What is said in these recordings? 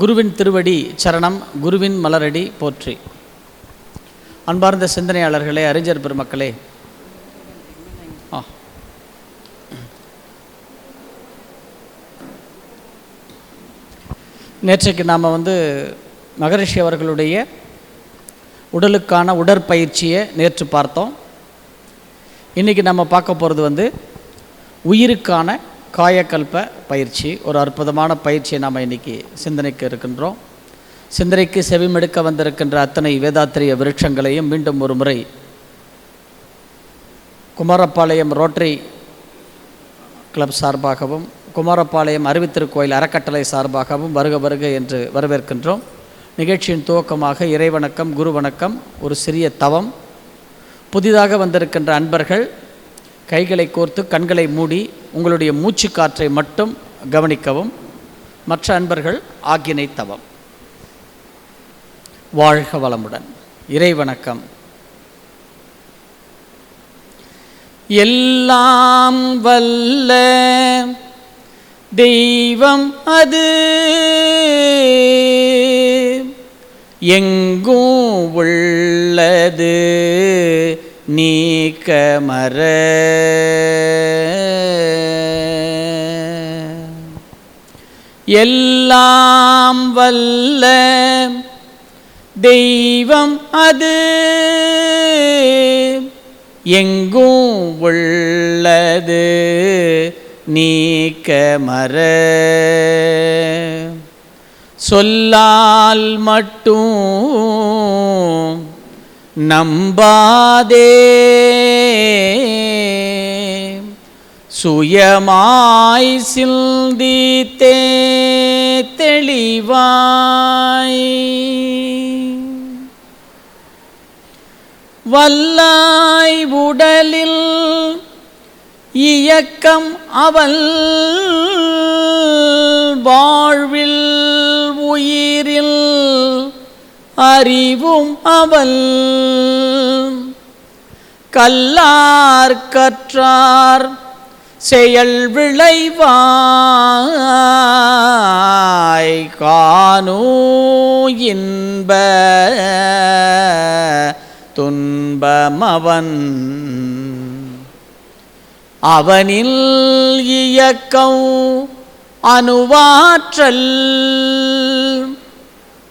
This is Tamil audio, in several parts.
குருவின் திருவடி சரணம், குருவின் மலரடி போற்றி. அன்பார்ந்த சிந்தனையாளர்களே, அறிஞர் பெருமக்களே, நேற்றைக்கு நாம் மகரிஷி அவர்களுடைய உடலுக்கான உடற்பயிற்சியை நேற்று பார்த்தோம். இன்றைக்கி நம்ம பார்க்க போகிறது உயிருக்கான காயக்கல்ப பயிற்சி. ஒரு அற்புதமான பயிற்சியை நாம் இன்றைக்கி சிந்தனைக்கு இருக்கின்றோம். சிந்தனைக்கு செவிமெடுக்க வந்திருக்கின்ற அத்தனை வேதாத்திரிய விருட்சங்களையும் மீண்டும் ஒரு முறை குமாரபாளையம் ரோட்டரி கிளப் சார்பாகவும் குமாரபாளையம் அறிவித்திருக்கோயில் அறக்கட்டளை சார்பாகவும் வருக வருக என்று வரவேற்கின்றோம். நிகழ்ச்சியின் துவக்கமாக இறைவணக்கம், குரு வணக்கம். ஒரு சிறிய தவம். புதிதாக வந்திருக்கின்ற அன்பர்கள் கைகளை கோர்த்து கண்களை மூடி உங்களுடைய மூச்சு காற்றை மட்டும் கவனிக்கவும். மற்ற அன்பர்கள் ஆக்கினை தவம். வாழ்க வளமுடன். இறைவணக்கம். எல்லாம் வல்ல தெய்வம் அது எங்கும் உள்ளது நீக்கமற. எல்லாம் வல்ல தெய்வம் அது எங்கும் உள்ளது நீக்கமற. சொல்லால் மட்டும் நம்பாதே, சுயமாய் சிந்தித்தே தெளிவாய். வல்லாய் உடலில் இயக்கம் அவள், வாழ்வில் உயிரில் அறிவும் அவள். கல்லார் கற்றார் செயல் விளைவாய் காணூ இன்ப துன்பமவன். அவனில் இயக்கம் அணுவாற்றல்,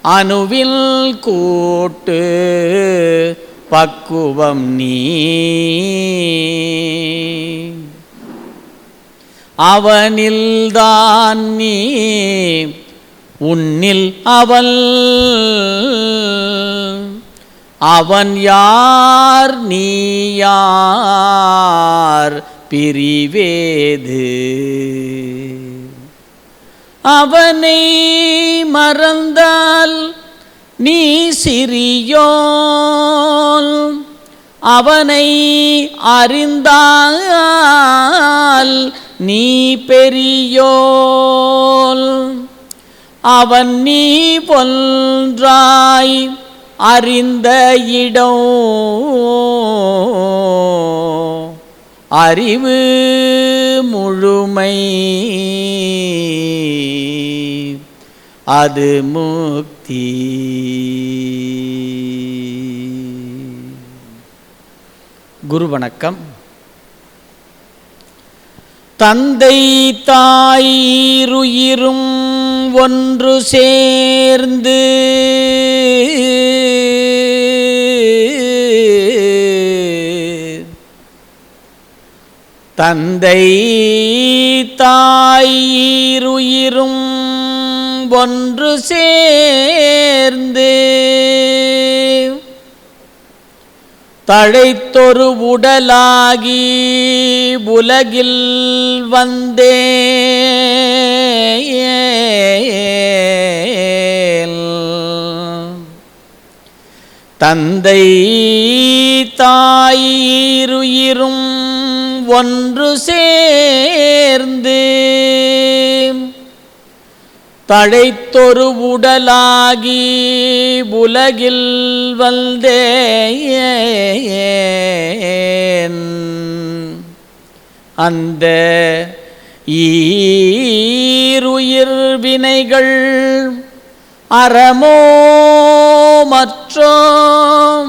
அணுவில் கூட்டு பக்குவம் நீ. அவனில்தான் நீ, உன்னில் அவள். அவன் யார் நீ யார் பிரிவேது. அவனை மறந்தால் நீ சிறியோன், அவனை அறிந்தால் நீ பெரியோன். அவன் நீ ஒன்றாய் அறிந்த இடம், அறிவு முழுமை அது முக்தி. குரு வணக்கம். தந்தை தாயிருயிரும் ஒன்று சேர்ந்து தந்தை தாயிருயிரும் ஒன்று சேர்ந்து தழைத்தொரு உடலாகி உலகில் வந்தே. தந்தை தாயிருயிரும் ஒன்று சேர்ந்து தழைத்தொரு உடலாகி உலகில் வந்தேன். அந்த ஈருயிர் வினைகள் அறமோ மற்றும்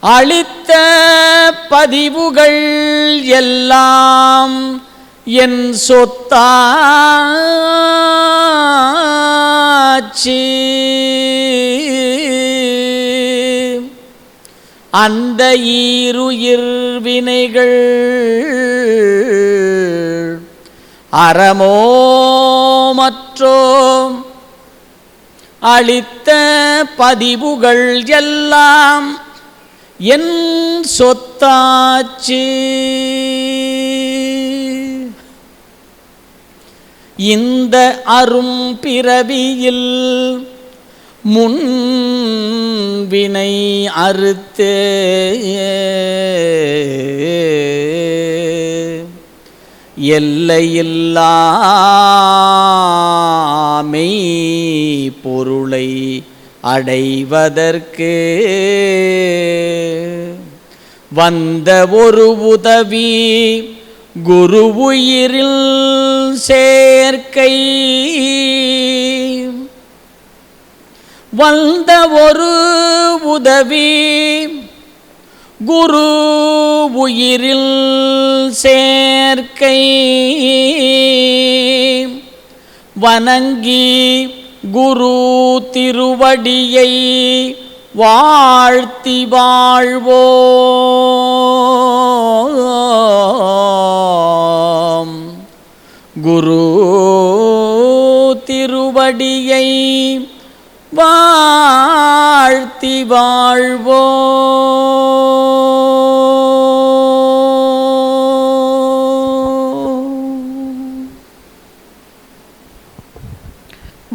அளித்த பதிவுகள் எல்லாம் என் சொத்தாச்சி. அந்த ஈருயிர் வினைகள் அறமோ மற்றும் அளித்த பதிவுகள் எல்லாம் என் சொத்தாச்சி. இந்த அரும் பிறவியில் முன்வினை அறுத்தே எல்லையில்லா மெய் பொருளை அடைவதற்கு வந்த ஒரு உதவி குரு உயிரில் சேர்க்கை. வந்த ஒரு உதவி குரு உயிரில் சேர்க்கை. வணங்கி குரு திருவடியை வாழ்த்தி வாழ்வோம். குரு திருவடியை வாழ்த்தி வாழ்வோம்.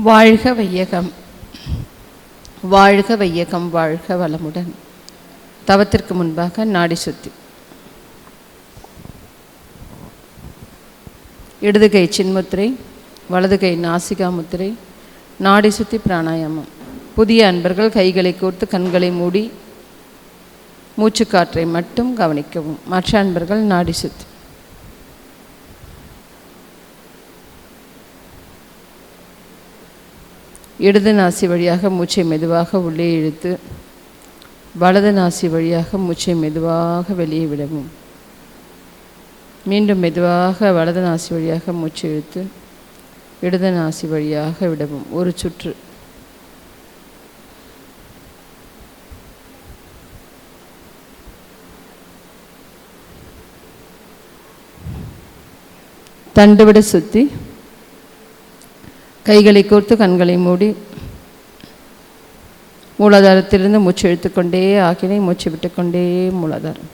வாழ்க வையகம், வாழ்க வையகம், வாழ்க வளமுடன். தவத்திற்கு முன்பாக நாடி சுத்தி. இடது கை சின்முத்திரை, வலது கை நாசிகா முத்திரை, நாடி சுத்தி பிராணாயாமம். புதிய அன்பர்கள் கைகளை கோர்த்து கண்களை மூடி மூச்சுக்காற்றை மட்டும் கவனிக்கவும். மற்ற அன்பர்கள் நாடி சுத்தி. இடது நாசி வழியாக மூச்சை மெதுவாக உள்ளே இழுத்து வலது நாசி வழியாக மூச்சை மெதுவாக வெளியே விடவும். மீண்டும் மெதுவாக வலது நாசி வழியாக மூச்சு இழுத்து இடது நாசி வழியாக விடவும். ஒரு சுற்று. தண்டுவிட சுத்தி கைகளை கோர்த்து கண்களை மூடி மூலாதாரத்திலிருந்து மூச்சு இழுத்துக்கொண்டே ஆக்கினை, மூச்சு விட்டுக்கொண்டே மூலாதாரம்.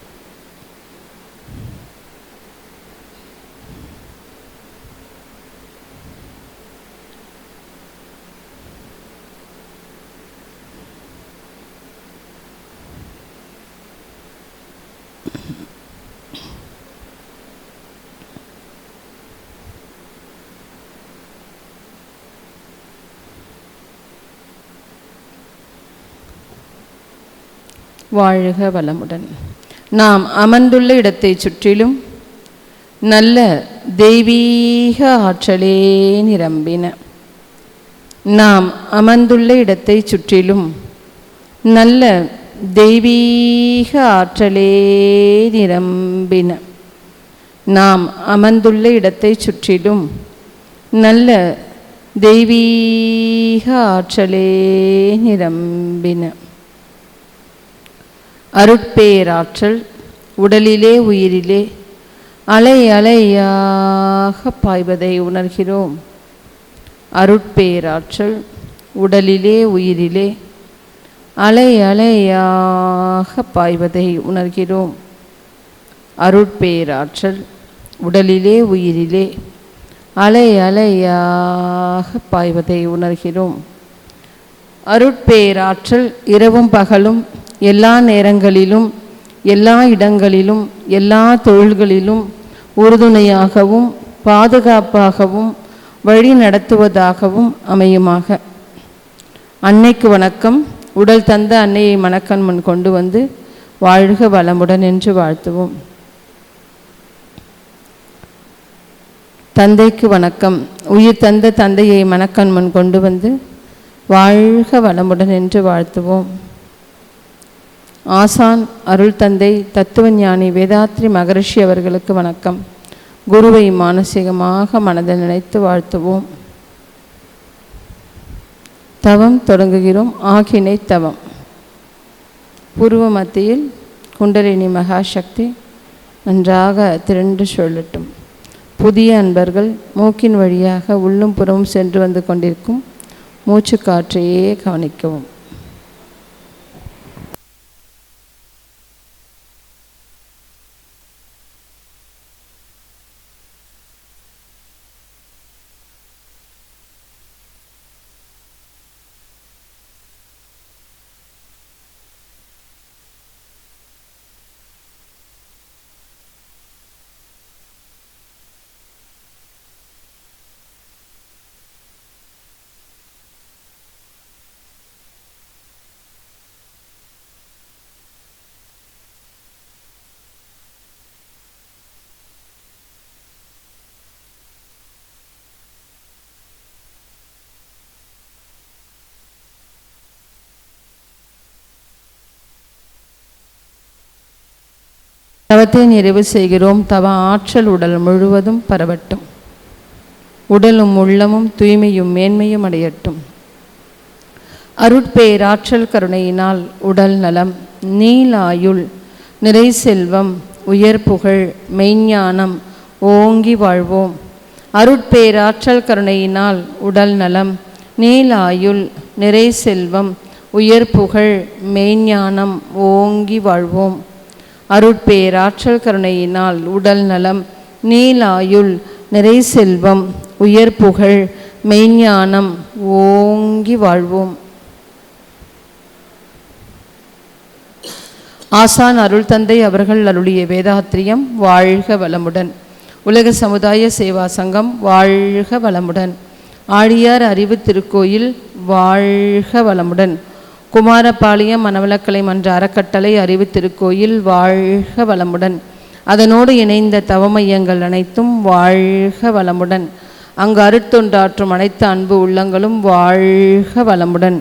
வாழ்க வளமுடன். நாம் அமர்ந்துள்ள இடத்தை சுற்றிலும் நல்ல தெய்வீக ஆற்றலே நிரம்பின. நாம் அமர்ந்துள்ள இடத்தை சுற்றிலும் நல்ல தெய்வீக ஆற்றலே நிரம்பின. நாம் அமர்ந்துள்ள இடத்தை சுற்றிலும் நல்ல தெய்வீக ஆற்றலே நிரம்பின. அருட்பேராற்றல் உடலிலே உயிரிலே அலை அலையாக பாய்வதை உணர்கிறோம். அருட்பேராற்றல் உடலிலே உயிரிலே அலை அலையாக பாய்வதை உணர்கிறோம். அருட்பேராற்றல் உடலிலே உயிரிலே அலை அலையாக பாய்வதை உணர்கிறோம். அருட்பேராற்றல் இரவும் பகலும் எல்லா நேரங்களிலும் எல்லா இடங்களிலும் எல்லா தொழில்களிலும் உறுதுணையாகவும் பாதுகாப்பாகவும் வழி நடத்துவதாகவும் அமையுமாக. அன்னைக்கு வணக்கம். உடல் தந்த அன்னையை மனக்கண் முன் கொண்டு வந்து வாழ்க வளமுடன் என்று வாழ்த்துவோம். தந்தைக்கு வணக்கம். உயிர் தந்த தந்தையை மனக்கண் முன் கொண்டு வந்து வாழ்க வளமுடன் என்று வாழ்த்துவோம். ஆசான் அருள் தந்தை தத்துவஞானி வேதாத்ரி மகரிஷி அவர்களுக்கு வணக்கம். குருவை மானசீகமாக மனதில் நினைத்து வாழ்த்துவோம். தவம் தொடங்குகிறோம். ஆகினை தவம். பூர்வ மத்தியில் குண்டலினி மகாசக்தி நன்றாக திரண்டு சொல்லட்டும். புதிய அன்பர்கள் மூக்கின் வழியாக உள்ளும் புறமும் சென்று வந்து கொண்டிருக்கும் மூச்சு காற்றையே கவனிக்கவும். தவத்தை நிறைவு செய்கிறோம். தவ ஆற்றல் உடல் முழுவதும் பரவட்டும். உடலும் உள்ளமும் தூய்மையும் மேன்மையும் அடையட்டும். அருட்பேராற்றல் கருணையினால் உடல் நலம், நீலாயுள், நிறை செல்வம், உயர் புகழ், மெய்ஞானம் ஓங்கி வாழ்வோம். அருட்பேராற்றல் கருணையினால் உடல் நலம், நீலாயுள், நிறை செல்வம், உயர் புகழ், மெய்ஞானம் ஓங்கி வாழ்வோம். அருட்பேராற்றல் கருணையினால் உடல் நலம், நீலாயுள், நிறை செல்வம், உயர் புகழ், மெய்ஞானம் ஓங்கி வாழ்வோம். ஆசான் அருள் தந்தை அவர்கள் அருளிய வேதாத்திரியம் வாழ்க வளமுடன். உலக சமுதாய சேவா சங்கம் வாழ்க வளமுடன். ஆழியார் அறிவு திருக்கோயில் வாழ்க வளமுடன். குமாரபாளையம் மனவளக்கலை மன்ற அறக்கட்டளை அறிவு திருக்கோயில் வாழ்க வளமுடன். அதனோடு இணைந்த தவமையங்கள் அனைத்தும் வாழ்க வளமுடன். அங்கு அருட்தொண்டாற்றும் அனைத்து அன்பு உள்ளங்களும் வாழ்க வளமுடன்.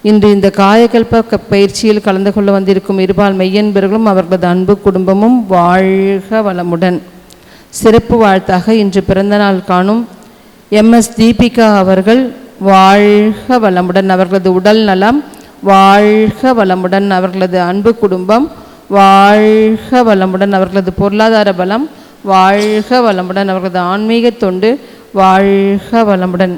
இன்று இந்த காயகல்ப பயிற்சியில் கலந்து கொள்ள வந்திருக்கும் இருபால் மெய்யன்பர்களும் அவர்களது அன்பு குடும்பமும் வாழ்க வளமுடன். சிறப்பு வாழ்த்தாக இன்று பிறந்தநாள் காணும் MS தீபிகா அவர்கள் வாழ்க வளமுடன். அவர்களது உடல் நலம் வாழ்க வளமுடன். அவர்களது அன்பு குடும்பம் வாழ்க வளமுடன். அவர்களது பொருளாதார பலம் வாழ்க வளமுடன். அவர்களது ஆன்மீக தொண்டு வாழ்க வளமுடன்.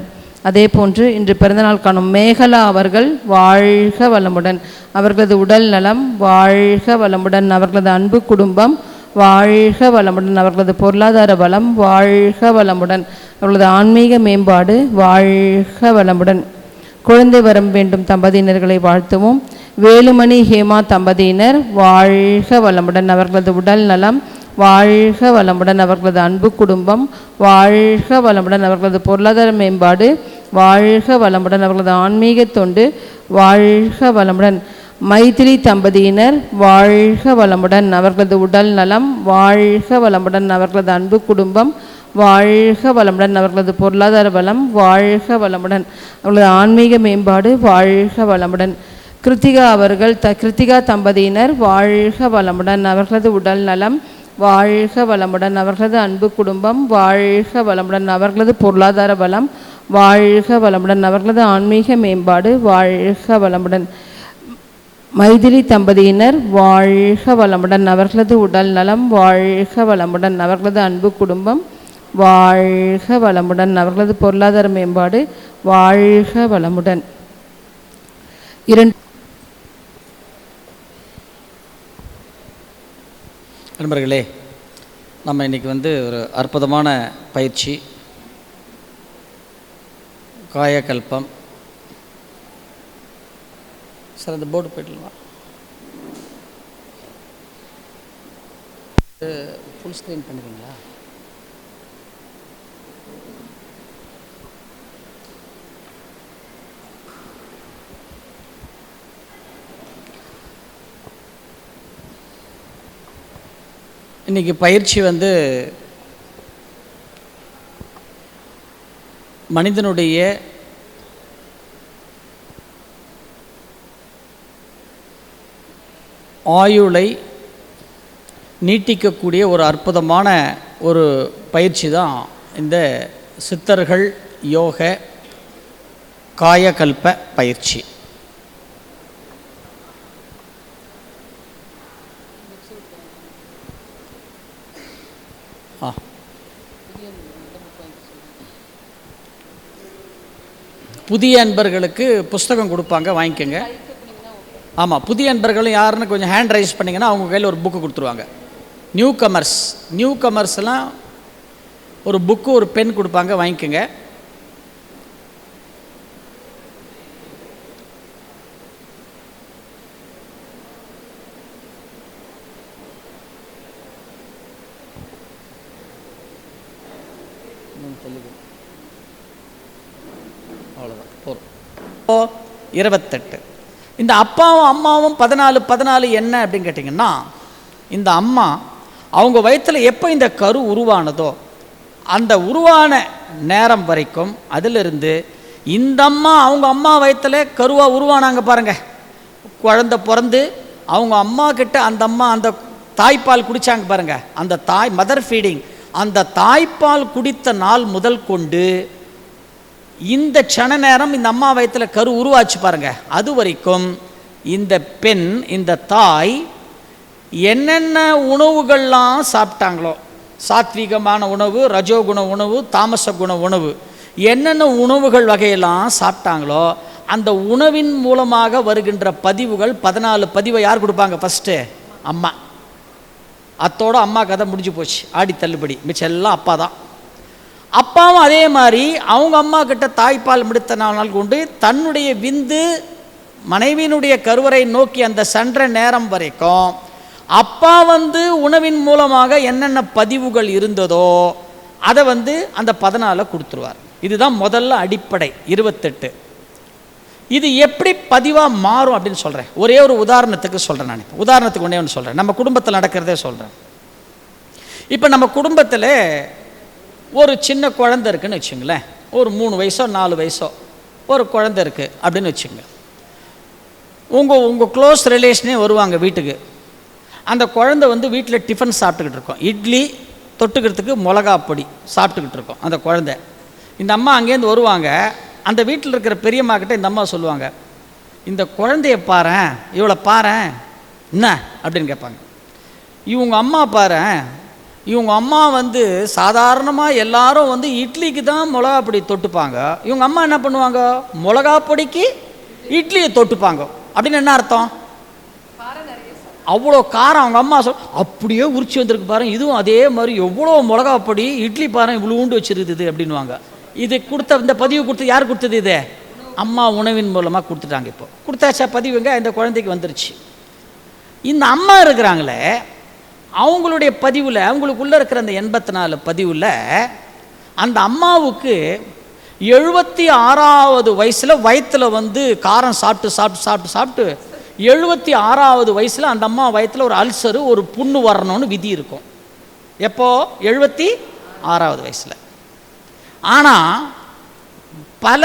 அதே போன்று இன்று பிறந்தநாள் காணும் மேகலா அவர்கள் வாழ்க வளமுடன். அவர்களது உடல் நலம் வாழ்க வளமுடன். அவர்களது அன்பு குடும்பம் வாழ்க வளமுடன். அவர்களது பொருளாதார பலம் வாழ்க வளமுடன். அவர்களது ஆன்மீக மேம்பாடு வாழ்க வளமுடன். குழந்தை வரம் வேண்டும் தம்பதியினர்களை வாழ்த்துவோம். வேலுமணி ஹேமா தம்பதியினர் வாழ்க வளமுடன். அவர்களது உடல் நலம் வாழ்க வளமுடன். அவர்களது அன்பு குடும்பம் வாழ்க வளமுடன். அவர்களது பொருளாதார மேம்பாடு வாழ்க வளமுடன். அவர்களது ஆன்மீக தொண்டு வாழ்க வளமுடன். மைதிலி தம்பதியினர் வாழ்க வளமுடன். அவர்களது உடல் நலம் வாழ்க வளமுடன். அவர்களது அன்பு குடும்பம் வாழ்க வளமுடன். அவர்களது பொருளாதார பலம் வாழ்க வளமுடன். அவர்களது ஆன்மீக மேம்பாடு வாழ்க வளமுடன். கிருத்திகா அவர்கள் கிருத்திகா தம்பதியினர் வாழ்க வளமுடன். அவர்களது உடல் நலம் வாழ்க வளமுடன். அவர்களது அன்பு குடும்பம் வாழ்க வளமுடன். அவர்களது பொருளாதார பலம் வாழ்க வளமுடன். அவர்களது ஆன்மீக மேம்பாடு வாழ்க வளமுடன். மைதிலி தம்பதியினர் வாழ்க வளமுடன். அவர்களது உடல் நலம் வாழ்க வளமுடன். அவர்களது அன்பு குடும்பம் வாழ்க வளமுடன். அவர்களது பொருளாதார மேம்பாடு வாழ்க வளமுடன். நண்பர்களே, நம்ம இன்றைக்கி ஒரு அற்புதமான பயிற்சி, காயகல்பம். சார் அந்த போர்டு போய்ட்டுங்களா? ஃபுல் ஸ்க்ரீன் பண்ணுறீங்களா? இன்றைக்கி பயிற்சி மனிதனுடைய ஆயுளை நீட்டிக்கக்கூடிய ஒரு அற்புதமான ஒரு பயிற்சி தான் இந்த சித்தர்கள் யோக காயகல்ப பயிற்சி. புதிய அன்பர்களுக்கு புஸ்தகம் கொடுப்பாங்க, வாங்கிக்கோங்க. ஆமாம், புதிய அன்பர்களும் யாருன்னு கொஞ்சம் ஹேண்ட் ரைஸ் பண்ணிங்கன்னா அவங்க கையில் ஒரு புக்கு கொடுத்துருவாங்க. நியூ கமர்ஸ்லாம் ஒரு புக்கு ஒரு பென் கொடுப்பாங்க, வாங்கிக்கோங்க. அவ்வளோதான் போதும். 28. இந்த அப்பாவும் அம்மாவும் 14 என்ன அப்படின்னு கேட்டிங்கன்னா, இந்த அம்மா அவங்க வயிற்றில் எப்போ இந்த கரு உருவானதோ அந்த உருவான நேரம் வரைக்கும், அதிலிருந்து இந்த அம்மா அவங்க அம்மா வயிற்றில் கருவாக உருவானாங்க பாருங்கள். குழந்தை பிறந்து அவங்க அம்மா கிட்ட அந்த அம்மா அந்த தாய்ப்பால் குடித்தாங்க பாருங்கள். அந்த மதர் ஃபீடிங், அந்த தாய்ப்பால் குடித்த நாள் முதல் கொண்டு இந்த க்ஷண நேரம் இந்த அம்மா வயிற்றில் கரு உருவாச்சு பாருங்க, அது வரைக்கும் இந்த பெண், இந்த தாய் என்னென்ன உணவுகள்லாம் சாப்பிட்டாங்களோ, சாத்வீகமான உணவு, ரஜோகுண உணவு, தாமச குண உணவு, என்னென்ன உணவுகள் வகையெல்லாம் சாப்பிட்டாங்களோ அந்த உணவின் மூலமாக வருகின்ற பதிவுகள் 14 பதிவை யார் கொடுப்பாங்க? ஃபஸ்ட்டு அம்மா. அத்தோட அம்மா கதை முடிஞ்சு போச்சு, ஆடி தள்ளுபடி. மிச்சம் எல்லாம் அப்பா தான். அப்பாவும் அதே மாதிரி அவங்க அம்மா கிட்ட தாய்ப்பால் முடித்த நாள் கொண்டு தன்னுடைய விந்து மனைவியினுடைய கருவறை நோக்கி அந்த சென்ற நேரம் வரைக்கும் அப்பா உணவின் மூலமாக என்னென்ன பதிவுகள் இருந்ததோ அதை அந்த 14 கொடுத்துருவார். இதுதான் முதல்ல அடிப்படை. 28. இது எப்படி பதிவாக மாறும் அப்படின்னு சொல்கிறேன். ஒரே ஒரு உதாரணத்துக்கு சொல்கிறேன். நான் உதாரணத்துக்கு ஒன்றே ஒன்று சொல்கிறேன். நம்ம குடும்பத்தில் நடக்கிறதே சொல்கிறேன். இப்போ நம்ம குடும்பத்தில் ஒரு சின்ன குழந்தை இருக்குதுன்னு வச்சுங்களேன். ஒரு 3 வயசோ 4 வயசோ ஒரு குழந்தை இருக்குது அப்படின்னு வச்சுங்க. உங்கள் க்ளோஸ் ரிலேஷனே வருவாங்க வீட்டுக்கு. அந்த குழந்தை வீட்டில் டிஃபன் சாப்பிட்டுக்கிட்டு இருக்கோம். இட்லி தொட்டுக்கிறதுக்கு மிளகா பொடி சாப்பிட்டுக்கிட்டு இருக்கோம் அந்த குழந்தை. இந்த அம்மா அங்கேருந்து வருவாங்க. அந்த வீட்டில் இருக்கிற பெரியம்மா கிட்ட இந்த அம்மா சொல்லுவாங்க, இந்த குழந்தைய பாரேன், இவளை பாரேன் என்ன அப்படின்னு கேட்பாங்க. இவங்க அம்மா பாரேன், இவங்க அம்மா சாதாரணமாக எல்லாரும் இட்லிக்கு தான் மிளகா பொடி தொட்டுப்பாங்க. இவங்க அம்மா என்ன பண்ணுவாங்க? மிளகா பொடிக்கு இட்லியை தொட்டுப்பாங்க. அப்படின்னு என்ன அர்த்தம்? அவ்வளோ காரம். அவங்க அம்மா அப்படியே உரிச்சு வந்திருக்கு பாருங்க, இதுவும் அதே மாதிரி எவ்வளோ மிளகா பொடி, இட்லி பாருங்க இவ்வளோ உண்டு வச்சிருக்குது அப்படின்வாங்க. இது கொடுத்த இந்த பதிவு கொடுத்து யார் கொடுத்தது? இது அம்மா உணவின் மூலமாக கொடுத்துட்டாங்க. இப்போ கொடுத்தாச்சா பதிவுங்க, இந்த குழந்தைக்கு வந்துருச்சு. இந்த அம்மா இருக்கிறாங்களே, அவங்களுடைய பதிவில், அவங்களுக்குள்ளே இருக்கிற அந்த 84 பதிவில் அந்த அம்மாவுக்கு 76வது வயசில் வயிற்றில் காரம் சாப்பிட்டு சாப்பிட்டு சாப்பிட்டு சாப்பிட்டு 76வது வயசில் அந்த அம்மா வயிற்றில் ஒரு அல்சரு, ஒரு புண்ணு வரணும்னு விதி இருக்கும். எப்போ? 76வது வயசில். ஆனால் பல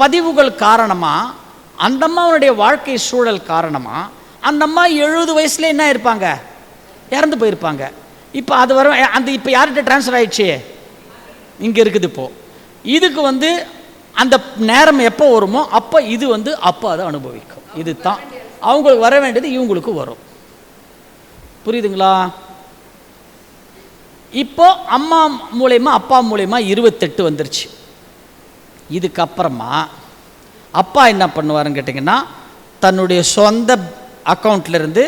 பதிவுகள் காரணமாக, அந்த அம்மாவுடைய வாழ்க்கை சூழல் காரணமாக அந்த அம்மா 70 வயசுல என்ன இருப்பாங்க? இறந்து போயிருப்பாங்க. இப்போ அது வர அந்த இப்போ யார்கிட்ட ட்ரான்ஸ்ஃபர் ஆயிடுச்சு? இங்கே இருக்குது. இப்போது இதுக்கு அந்த நேரம் எப்போ வருமோ அப்போ இது அப்போ அதை அனுபவிக்கும். இது தான் அவங்களுக்கு வர வேண்டியது இவங்களுக்கு வரும். புரியுதுங்களா? இப்போ அம்மா மூலயமா அப்பா மூலயமா 28 வந்துருச்சு. இதுக்கப்புறமா அப்பா என்ன பண்ணுவாருன்னு கேட்டிங்கன்னா, தன்னுடைய சொந்த அக்கௌண்ட்லேருந்து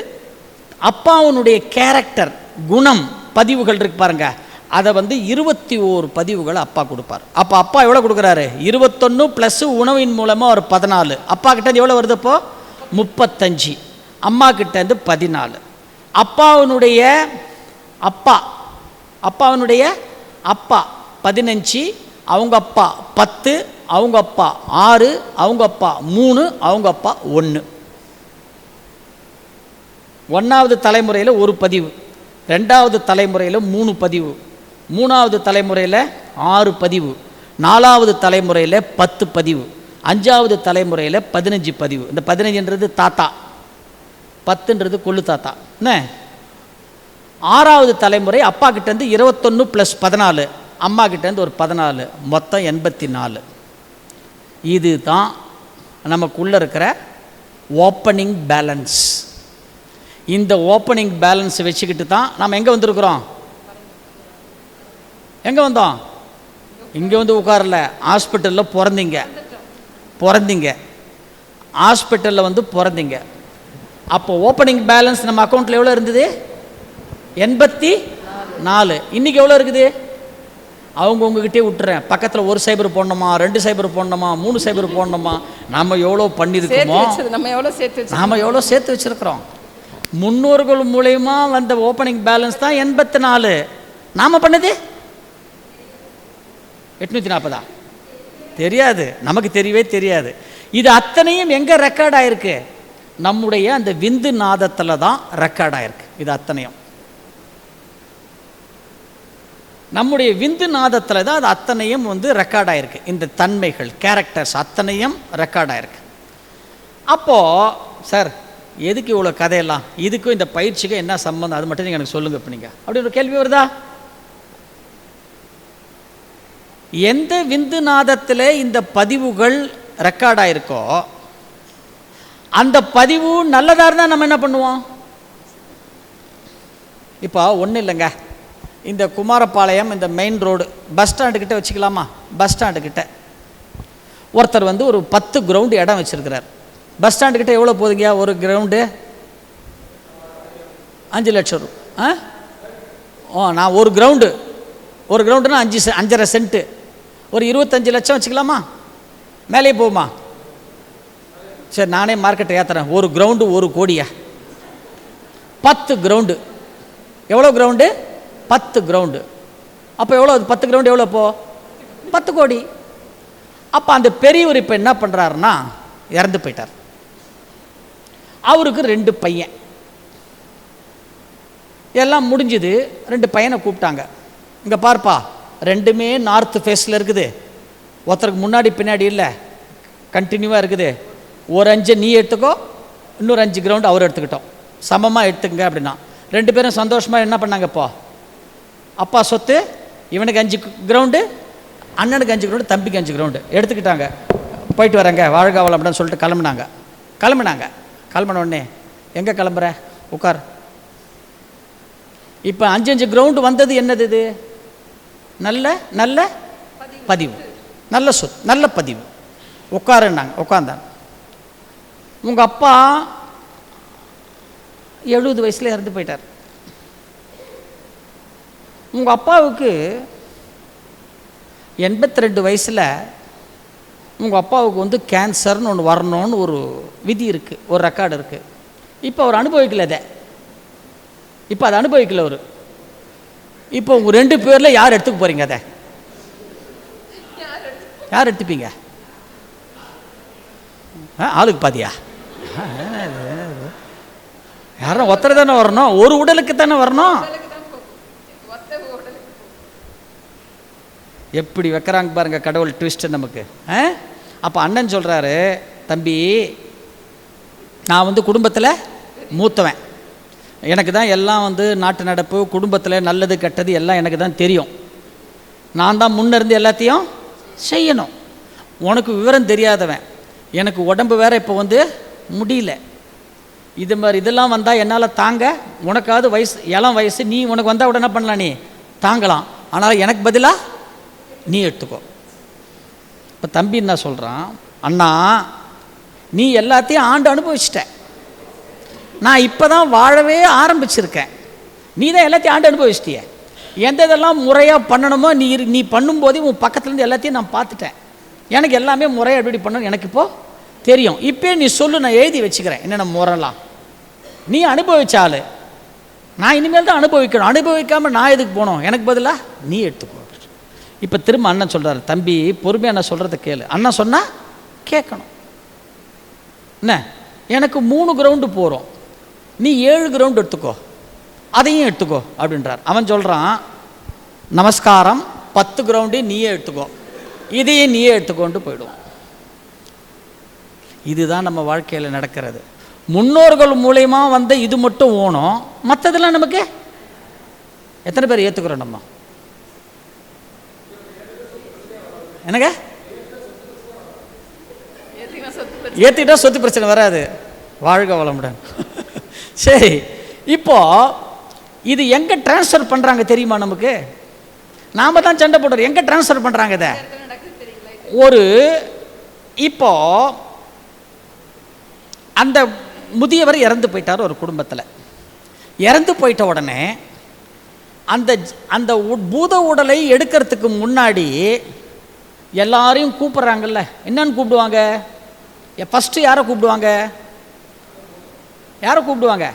அப்பாவுடைய கேரக்டர், குணம், பதிவுகள் இருக்கு பாருங்க, அதை 21 பதிவுகளை அப்பா கொடுப்பார். அப்போ அப்பா எவ்வளோ கொடுக்குறாரு? 21 ப்ளஸ் உணவின் மூலமாக ஒரு 14. அப்பா கிட்டேருந்து எவ்வளோ வருது? இப்போ 35. அம்மா கிட்டேருந்து 14. அப்பாவுடைய அப்பா 15, அவங்க அப்பா 10, அவங்க அப்பா 6, அவங்க அப்பா 3, அவங்க அப்பா 1. 1வது தலைமுறையில் ஒரு பதிவு, 2வது தலைமுறையில் 3 பதிவு, 3வது தலைமுறையில் 6 பதிவு, 4வது தலைமுறையில் 10 பதிவு, 5வது தலைமுறையில் 15 பதிவு. இந்த 15ன்றது தாத்தா. 10ன்றது கொள்ளு தாத்தா. என்ன 6வது தலைமுறை அப்பா கிட்டேருந்து 21 + 14, அம்மா கிட்டேருந்து ஒரு 14, மொத்தம் 84. இது தான் நமக்குள்ளே இருக்கிற ஓப்பனிங் பேலன்ஸ். இந்த ஓப்பனிங் பேலன்ஸ் வச்சுக்கிட்டு தான் நாம் எங்கே வந்திருக்கிறோம்? எங்கே வந்தோம்? இங்கே வந்து உட்காரல, ஹாஸ்பிட்டலில் பிறந்தீங்க ஹாஸ்பிட்டலில் வந்து பிறந்தீங்க. அப்போ ஓப்பனிங் பேலன்ஸ் நம்ம அக்கௌண்ட்டில் எவ்வளோ இருந்தது? 84. இன்றைக்கி எவ்வளோ இருக்குது? அவங்க உங்ககிட்டே விட்டுறேன். பக்கத்தில் 1 சைபர் போடணுமா, 2 சைபர் போடணுமா, 3 சைபர் போடணுமா? நம்ம எவ்வளோ பண்ணியிருக்கோமோ, நாம் எவ்வளோ சேர்த்து வச்சுருக்கிறோம். முன்னோர்கள் மூலயமா வந்த ஓப்பனிங் பேலன்ஸ் தான் 84. நாம் பண்ணது 840. தெரியாது, நமக்கு தெரியவே தெரியாது. இது அத்தனையும் எங்கே ரெக்கார்ட் ஆகிருக்கு? நம்முடைய அந்த விந்து நாதத்தில் தான் ரெக்கார்ட் ஆகிருக்கு. இது அத்தனையும் நம்முடைய விந்து நாதத்தில் தான் அது அத்தனையும் வந்து ரெக்கார்ட் ஆகிருக்கு. இந்த தன்மைகள், கேரக்டர்ஸ் அத்தனையும் ரெக்கார்ட் ஆகிருக்கு. அப்போது சார் எதுக்கு இவ்வளோ கதையெல்லாம், இதுக்கும் இந்த பயிற்சிக்கும் என்ன சம்பந்தம், அது மட்டும் நீங்கள் எனக்கு சொல்லுங்கள். இப்போ நீங்கள் அப்படி ஒரு கேள்வி வருதா? எந்த விந்து நாதத்தில் இந்த பதிவுகள் ரெக்கார்ட் ஆகிருக்கோ அந்த பதிவு நல்லதாக இருந்தால் நம்ம என்ன பண்ணுவோம்? இப்போ ஒன்றும் இல்லைங்க, இந்த குமாரபாளையம் இந்த மெயின் ரோடு பஸ் ஸ்டாண்டுக்கிட்ட வச்சுக்கலாமா? பஸ் ஸ்டாண்டுக்கிட்ட ஒருத்தர் வந்து ஒரு 10 கிரவுண்டு இடம் வச்சுருக்கிறார். பஸ் ஸ்டாண்டுக்கிட்ட எவ்வளோ போதுங்க ஒரு கிரவுண்டு? 5 லட்சம் ரூபா. நான் ஒரு கிரவுண்டுனா 5.5 சென்ட்டு, ஒரு 25 லட்சம் வச்சுக்கலாமா? மேலே போகுமா? சரி, நானே மார்க்கெட்டை ஏற்றுறேன். ஒரு கிரவுண்டு 1 கோடியா? 10 கிரவுண்டு எவ்வளோ கிரவுண்டு? 10 கிரவுண்டு. அப்போ எவ்வளோ? 10 கிரவுண்டு எவ்வளோ? இப்போ 10 கோடி. அப்போ அந்த பெரியவர் இப்போ என்ன பண்ணுறாருன்னா இறந்து போயிட்டார். அவருக்கு 2 பையன். எல்லாம் முடிஞ்சுது. 2 பையனை கூப்பிட்டாங்க. இங்கே பார்ப்பா, 2மே நார்த் ஃபேஸில் இருக்குது. ஒருத்தருக்கு முன்னாடி பின்னாடி இல்லை, கண்டினியூவாக இருக்குது. ஒரு 5 நீ எடுத்துக்கோ, இன்னொரு 5 கிரவுண்டு அவர் எடுத்துக்கிட்டோம், சமமாக எடுத்துக்கங்க அப்படின்னா 2 பேரும் சந்தோஷமாக என்ன பண்ணாங்க? இப்போ அப்பா சொத்து, இவனுக்கு 5 கிரவுண்டு, அண்ணனுக்கு 5 கிரவுண்டு, தம்பிக்கு 5 கிரவுண்டு எடுத்துக்கிட்டாங்க. போயிட்டு வரேங்க, வாழ்க வளமுடன் சொல்லிட்டு கிளம்புனாங்க. கிளம்பின உடனே எங்கே கிளம்புற? உட்கார். இப்போ 5 கிரவுண்டு வந்தது என்னது? இது நல்ல பதிவு, நல்ல சொத்து, நல்ல பதிவு. உட்காருன்னாங்க. உட்கார்ந்தாங்க. உங்கள் அப்பா 70 வயசில் இறந்து போயிட்டார். உங்கள் அப்பாவுக்கு 82 வயசில் உங்கள் அப்பாவுக்கு வந்து கேன்சர்னு ஒன்று வரணும்னு ஒரு விதி இருக்குது, ஒரு ரெக்கார்டு இருக்குது. இப்போ அவர் அனுபவிக்கல அதை. இப்போ அதை அனுபவிக்கல அவர். இப்போ உங்கள் 2 பேரில் யார் எடுத்துக்க போகிறீங்க? அதை யார் எடுத்துப்பீங்க? ஆளுக்கு பாதியா? யாரும் ஒருத்தர் தானே வரணும், ஒரு உடலுக்கு தானே வரணும். எப்படி வைக்கிறாங்க பாருங்க கடவுள் ட்விஸ்ட் நமக்கு. அப்போ அண்ணன் சொல்கிறாரு, தம்பி நான் வந்து குடும்பத்தில் மூத்தவன், எனக்கு தான் எல்லாம் வந்து நாட்டு நடப்பு, குடும்பத்தில் நல்லது கெட்டது எல்லாம் எனக்கு தான் தெரியும். நான் தான் முன்னிருந்து எல்லாத்தையும் செய்யணும். உனக்கு விவரம் தெரியாதவன், எனக்கு உடம்பு வேற இப்போ வந்து முடியல. இது மாதிரி இதெல்லாம் வந்தால் என்னால் தாங்க, உனக்காவது வயசு இளம் வயசு, நீ உனக்கு வந்தால் உடனே பண்ணலாம், நீ தாங்கலாம். ஆனால் எனக்கு பதிலாக நீ எடுத்துக்கோ. இப்போ தம்பி என்ன சொல்கிறான்? அண்ணா நீ எல்லாத்தையும் ஆண்டு அனுபவிச்சிட்ட, நான் இப்போ தான் வாழவே ஆரம்பிச்சிருக்கேன். நீ தான் எல்லாத்தையும் ஆண்டு அனுபவிச்சிட்டிய. எந்த இதெல்லாம் முறையாக பண்ணணுமோ நீ பண்ணும்போதே உன் பக்கத்துலேருந்து எல்லாத்தையும் நான் பார்த்துட்டேன். எனக்கு எல்லாமே முறையாக எப்படி பண்ணணும் எனக்கு இப்போது தெரியும். இப்போ நீ சொல்லு, நான் எழுதி வச்சுக்கிறேன் என்னென்ன முறைலாம். நீ அனுபவிச்சால் நான் இனிமேல் தான் அனுபவிக்கணும். அனுபவிக்காமல் நான் எதுக்கு போகணும்? எனக்கு பதிலாக நீ எடுத்துக்கோ. இப்போ திரும்ப அண்ணன் சொல்கிறார், தம்பி பொறுமையாக அண்ணன் சொல்கிறத கேளு. அண்ணன் சொன்னால் கேட்கணும். என்ன, எனக்கு 3 கிரவுண்டு போகிறோம், நீ 7 கிரவுண்டு எடுத்துக்கோ, அதையும் எடுத்துக்கோ அப்படின்றார். அவன் சொல்கிறான், நமஸ்காரம், 10 கிரவுண்டு நீயே எடுத்துக்கோ, இதையே நீயே எடுத்துக்கொண்டு போயிடுவோம். இதுதான் நம்ம வாழ்க்கையில் நடக்கிறது. முன்னோர்கள் மூலயமா வந்த இது மட்டும் ஓணும், மற்றதெல்லாம் நமக்கு எத்தனை பேர் ஏற்றுக்கிறோம்? நம்ம என்னங்க ஏற்றிக்கிட்டா சொத்து பிரச்சனை வராது. வாழ்க வளமுடன். சரி, இப்போ இது எங்கே டிரான்ஸ்ஃபர் பண்ணுறாங்க தெரியுமா? நமக்கு நாம் தான் சண்டை போடுறோம். எங்கே டிரான்ஸ்ஃபர் பண்ணுறாங்க இதை? ஒரு இப்போ அந்த முதியவர் இறந்து போயிட்டார் ஒரு குடும்பத்தில். இறந்து போயிட்ட உடனே அந்த அந்த பூத உடலை எடுக்கிறதுக்கு முன்னாடி எல்லாரையும் கூப்பிட்றாங்கல்ல. என்னன்னு கூப்பிடுவாங்க? ஃபஸ்ட்டு யாரை கூப்பிடுவாங்க? யாரை கூப்பிடுவாங்க?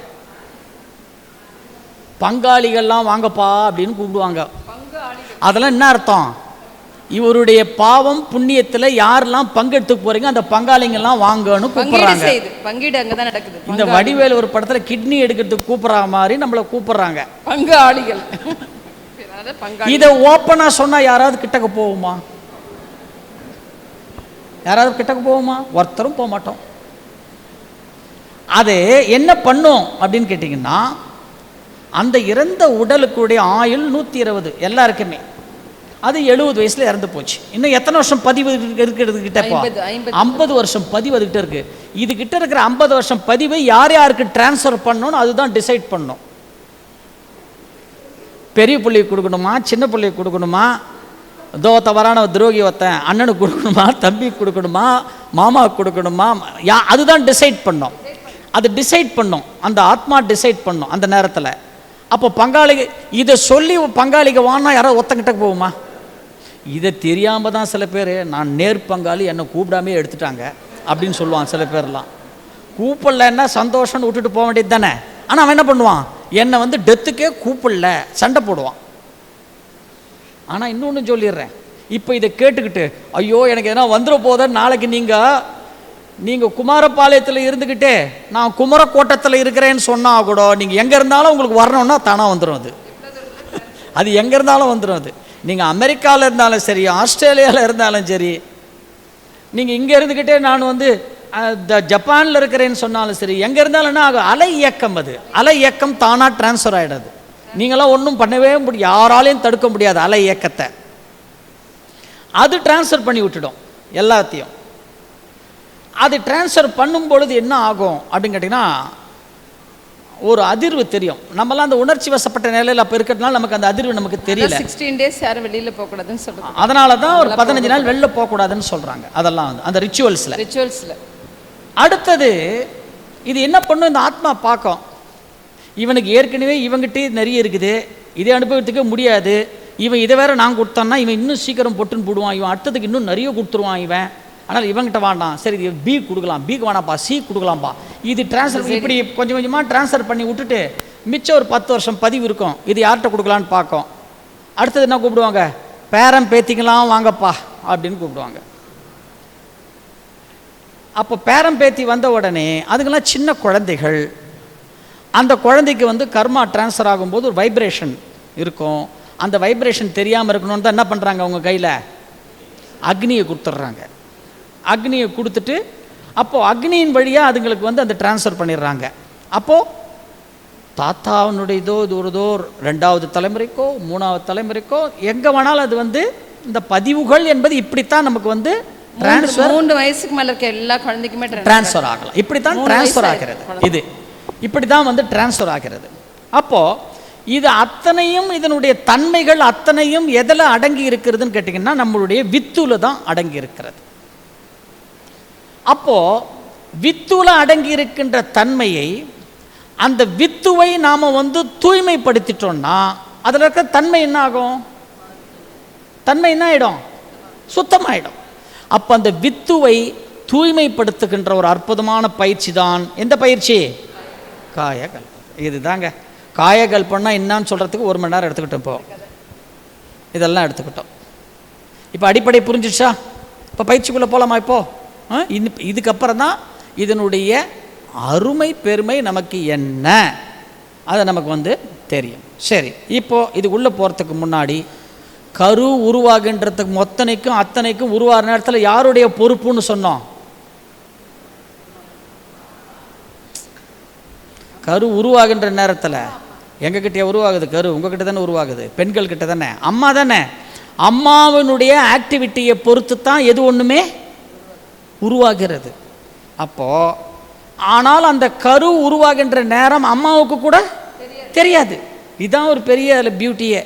பங்காளிகள்லாம் வாங்கப்பா அப்படின்னு கூப்பிடுவாங்க. அதெல்லாம் என்ன அர்த்தம்? இவருடைய பாவம் புண்ணியத்தில் யாரெல்லாம் பங்கெடுத்து போறீங்க அந்த பங்காளிங்கெல்லாம் வாங்கன்னு கூப்பிடுறாங்க. இந்த வடிவேல் ஒரு படத்துல கிட்னி எடுக்கிறதுக்கு கூப்பிடுற மாதிரி நம்மளை கூப்பிடுறாங்க பங்காளிகள். இதை ஓப்பனா சொன்னா யாராவது கிட்டக்க போகுமா? யாராவது கிட்டக்க போகுமா? ஒருத்தரும் போக மாட்டோம். அது என்ன பண்ணும் அப்படின்னு கேட்டிங்கன்னா, அந்த இறந்த உடலுக்குடைய ஆயுள் 120 எல்லாருக்குமே. அது 70 வயசுல இறந்து போச்சு. இன்னும் எத்தனை வருஷம் பதிவு இருக்கிறது கிட்ட? 50 வருஷம் பதிவு அதுகிட்ட இருக்கு. இது கிட்ட இருக்கிற 50 வருஷம் பதிவை யார் யாருக்கு டிரான்ஸ்ஃபர் பண்ணணும்னு அதுதான் டிசைட் பண்ணணும். பெரிய பிள்ளைக்கு கொடுக்கணுமா, சின்ன பிள்ளைக்கு கொடுக்கணுமா, தவறான துரோகி ஒருத்தன் அண்ணனுக்கு கொடுக்கணுமா, தம்பிக்கு கொடுக்கணுமா, மாமாவுக்கு கொடுக்கணுமா, அதுதான் டிசைட் பண்ணோம். அது டிசைட் பண்ணோம், அந்த ஆத்மா டிசைட் பண்ணோம் அந்த நேரத்தில். அப்போ பங்காளிக இதை சொல்லி பங்காளிக வானா யாராவது ஒருத்தங்கிட்ட போகுமா? இதை தெரியாமல் தான் சில பேர் நான் நேர் பங்காளி என்னை கூப்பிடாமே எடுத்துட்டாங்க அப்படின்னு சொல்லுவான். சில பேர்லாம் கூப்பிடலன்னா சந்தோஷம்னு விட்டுட்டு போக வேண்டியது தானே. ஆனால் அவன் என்ன பண்ணுவான்? என்னை வந்து டெத்துக்கே கூப்பிடல சண்டை போடுவான். ஆனால் இன்னொன்று சொல்லிடுறேன், இப்போ இதை கேட்டுக்கிட்டு ஐயோ எனக்கு எதனா வந்துட போத, நாளைக்கு நீங்கள் குமாரபாளையத்தில் இருந்துக்கிட்டே நான் குமரக்கோட்டத்தில் இருக்கிறேன்னு சொன்னால் கூட நீங்கள் எங்கே இருந்தாலும் உங்களுக்கு வரணும்னா தானாக வந்துடும். அது எங்கே இருந்தாலும் வந்துடும். அது நீங்கள் அமெரிக்காவில் இருந்தாலும் சரி, ஆஸ்திரேலியாவில் இருந்தாலும் சரி, நீங்கள் இங்கே இருந்துக்கிட்டே நான் வந்து ஜப்பானில் இருக்கிறேன்னு சொன்னாலும் சரி, எங்கே இருந்தாலும்னா அலை இயக்கம். அது அலை இயக்கம் தானாக டிரான்ஸ்ஃபர் ஆகிடாது. நீங்களாம் ஒன்றும் பண்ணவே முடியாது, யாராலையும் தடுக்க முடியாது அலை இயக்கத்தை. அது டிரான்ஸ்ஃபர் பண்ணி விட்டுடும் எல்லாத்தையும். அது டிரான்ஸ்ஃபர் பண்ணும் பொழுது என்ன ஆகும் அப்படின்னு கேட்டிங்கன்னா, ஒரு அதிர்வு தெரியும். நம்மலாம் அந்த உணர்ச்சி வசப்பட்ட நிலையில் அப்போ இருக்கிறதுனால நமக்கு அந்த அதிர்வு நமக்கு தெரியல. 16 days யாரும் வெளியில் போகக்கூடாதுன்னு சொல்கிறாங்க. அதனால தான் ஒரு 15 நாள் வெளில போகக்கூடாதுன்னு சொல்கிறாங்க. அதெல்லாம் வந்து அந்த ரிச்சுவல்ஸில். அடுத்தது இது என்ன பண்ணும்? இந்த ஆத்மா பார்க்கும், இவனுக்கு ஏற்கனவே இவங்கிட்டே நிறைய இருக்குது, இதை அனுபவத்துக்கே முடியாது, இவன் இதை வேற நான் கொடுத்தான்னா இவன் இன்னும் சீக்கிரம் பொட்டுன்னு போடுவான், இவன் அடுத்ததுக்கு இன்னும் நிறைய கொடுத்துருவான் இவன், ஆனால் இவங்கிட்ட வேண்டாம், சரி இது பி கொடுக்கலாம், பிக்கு வேணாம்ப்பா சி கொடுக்கலாம்ப்பா. இது டிரான்ஸ்ஃபர் இப்படி கொஞ்சம் கொஞ்சமாக டிரான்ஸ்ஃபர் பண்ணி விட்டுட்டு மிச்சம் ஒரு 10 வருஷம் பதிவு இருக்கும், இது யார்கிட்ட கொடுக்கலான்னு பார்க்கும். அடுத்தது என்ன கூப்பிடுவாங்க? பேரம் பேத்திக்கலாம் வாங்கப்பா அப்படின்னு கூப்பிடுவாங்க. அப்போ பேரம் பேத்தி வந்த உடனே அதுக்கெல்லாம் சின்ன குழந்தைகள். அந்த குழந்தைக்கு வந்து கர்மா டிரான்ஸ்ஃபர் ஆகும்போது ஒரு வைப்ரேஷன் இருக்கும். அந்த வைப்ரேஷன் தெரியாமல் இருக்கணும்னு தான் என்ன பண்ணுறாங்க, அவங்க கையில் அக்னியை கொடுத்துட்றாங்க. அக்னியை கொடுத்துட்டு அப்போது அக்னியின் வழியாக அதுங்களுக்கு வந்து அந்த டிரான்ஸ்ஃபர் பண்ணிடுறாங்க. அப்போது தாத்தாவினுடையதோ தூரதோ 2வது தலைமுறைக்கோ 3வது தலைமுறைக்கோ எங்கே வேணாலும் அது வந்து இந்த பதிவுகள் என்பது இப்படித்தான் நமக்கு வந்து டிரான்ஸ்ஃபர் 3 வயசுக்கு மேலே இருக்க எல்லா குழந்தைக்குமே டிரான்ஸ்ஃபர் ஆகலாம். இப்படித்தான் டிரான்ஸ்ஃபர் ஆகிறது. இது இப்படி தான் வந்து டிரான்ஸ்ஃபர் ஆகிறது. அப்போது இது அத்தனையும் இதனுடைய தன்மைகள் அத்தனையும் எதில் அடங்கி இருக்கிறதுன்னு கேட்டிங்கன்னா நம்மளுடைய வித்துல தான் அடங்கி இருக்கிறது. அப்போது வித்துல அடங்கி இருக்கின்ற தன்மையை, அந்த வித்துவை நாம் வந்து தூய்மைப்படுத்திட்டோம்னா அதில் இருக்கிற தன்மை என்ன ஆகும்? தன்மை என்ன ஆகிடும்? சுத்தமாயிடும். அப்போ அந்த வித்துவை தூய்மைப்படுத்துகின்ற ஒரு அற்புதமான பயிற்சி தான் எந்த பயிற்சி? காயகல்பம். இது தாங்க காயகல்பம்னா என்னன்னு சொல்கிறதுக்கு 1 மணி நேரம் எடுத்துக்கிட்டோம். இப்போ இதெல்லாம் எடுத்துக்கிட்டோம். இப்போ அடிப்படை புரிஞ்சிடுச்சா? இப்போ பயிற்சிக்குள்ளே போகலாமா? இதுக்கப்புறம் தான் இதனுடைய அருமை பெருமை நமக்கு என்ன அதை நமக்கு வந்து தெரியும். சரி, இப்போது இதுக்குள்ளே போகிறதுக்கு முன்னாடி கரு உருவாகின்றதுக்கு அத்தனைக்கும் உருவாகிற நேரத்தில் யாருடைய பொறுப்புன்னு சொன்னோம்? கரு உருவாகின்ற நேரத்தில் எங்ககிட்டயே உருவாகுது கரு? உங்ககிட்ட தானே உருவாகுது, பெண்கள் கிட்ட தானே, அம்மா தானே. அம்மாவினுடைய ஆக்டிவிட்டியை பொறுத்து தான் எது ஒன்றுமே உருவாகிறது. அப்போது ஆனால் அந்த கரு உருவாகின்ற நேரம் அம்மாவுக்கு கூட தெரியாது. இதுதான் ஒரு பெரிய அதில் பியூட்டியே.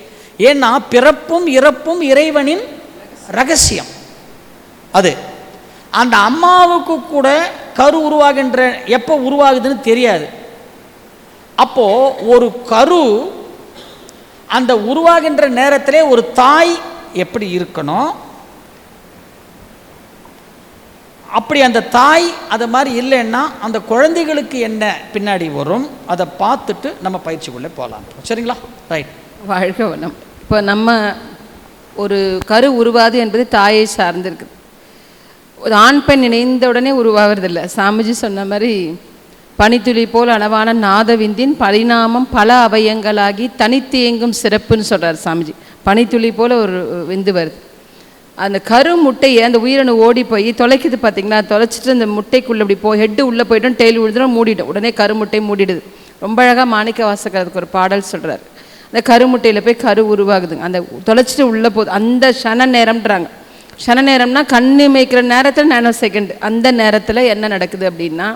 ஏன்னா பிறப்பும் இறப்பும் இறைவனின் ரகசியம். அது அந்த அம்மாவுக்கு கூட கரு உருவாகின்ற எப்போ உருவாகுதுன்னு தெரியாது. அப்போது ஒரு கரு அந்த உருவாகின்ற நேரத்திலே ஒரு தாய் எப்படி இருக்கணும், அப்படி அந்த தாய் அது மாதிரி இல்லைன்னா அந்த குழந்தைகளுக்கு என்ன பின்னாடி வரும், அதை பார்த்துட்டு நம்ம பயிற்சிக்குள்ளே போகலாம். சரிங்களா? ரைட். வாழ்க வளம். இப்போ நம்ம ஒரு கரு உருவாது என்பது தாயை சார்ந்திருக்குது. ஒரு ஆண் பெண் இணைந்த உடனே உருவாகிறதில்ல. சாமிஜி சொன்ன மாதிரி பனித்துளி போல் அளவான நாதவிந்தின் பரிணாமம் பல அவயங்களாகி தனித்து இயங்கும் சிறப்புன்னு சொல்கிறார் சாமிஜி. பனித்துளி போல் ஒரு விந்து வருது. அந்த கரு முட்டையை அந்த உயிரணு ஓடி போய் தொலைக்குது பார்த்தீங்களா, தொலைச்சிட்டு அந்த முட்டைக்குள்ளே இப்படி ஹெட்டு உள்ளே போய்ட்டோம், டெய்ல் விழுந்துடும், மூடிட்டோம். உடனே கருமுட்டை மூடிடுது. ரொம்ப அழகாக மாணிக்க வாசகர் அதுக்கு ஒரு பாடல் சொல்கிறார். அந்த கருமுட்டையில் போய் கரு உருவாகுதுங்க. அந்த தொலைச்சிட்டு உள்ளே போகுது. அந்த க்ஷண நேரம்ன்றாங்க. க்ஷண நேரம்னா கண்ணு மேய்க்கிற நேரத்தில் நேனோ செகண்ட். அந்த நேரத்தில் என்ன நடக்குது அப்படின்னா,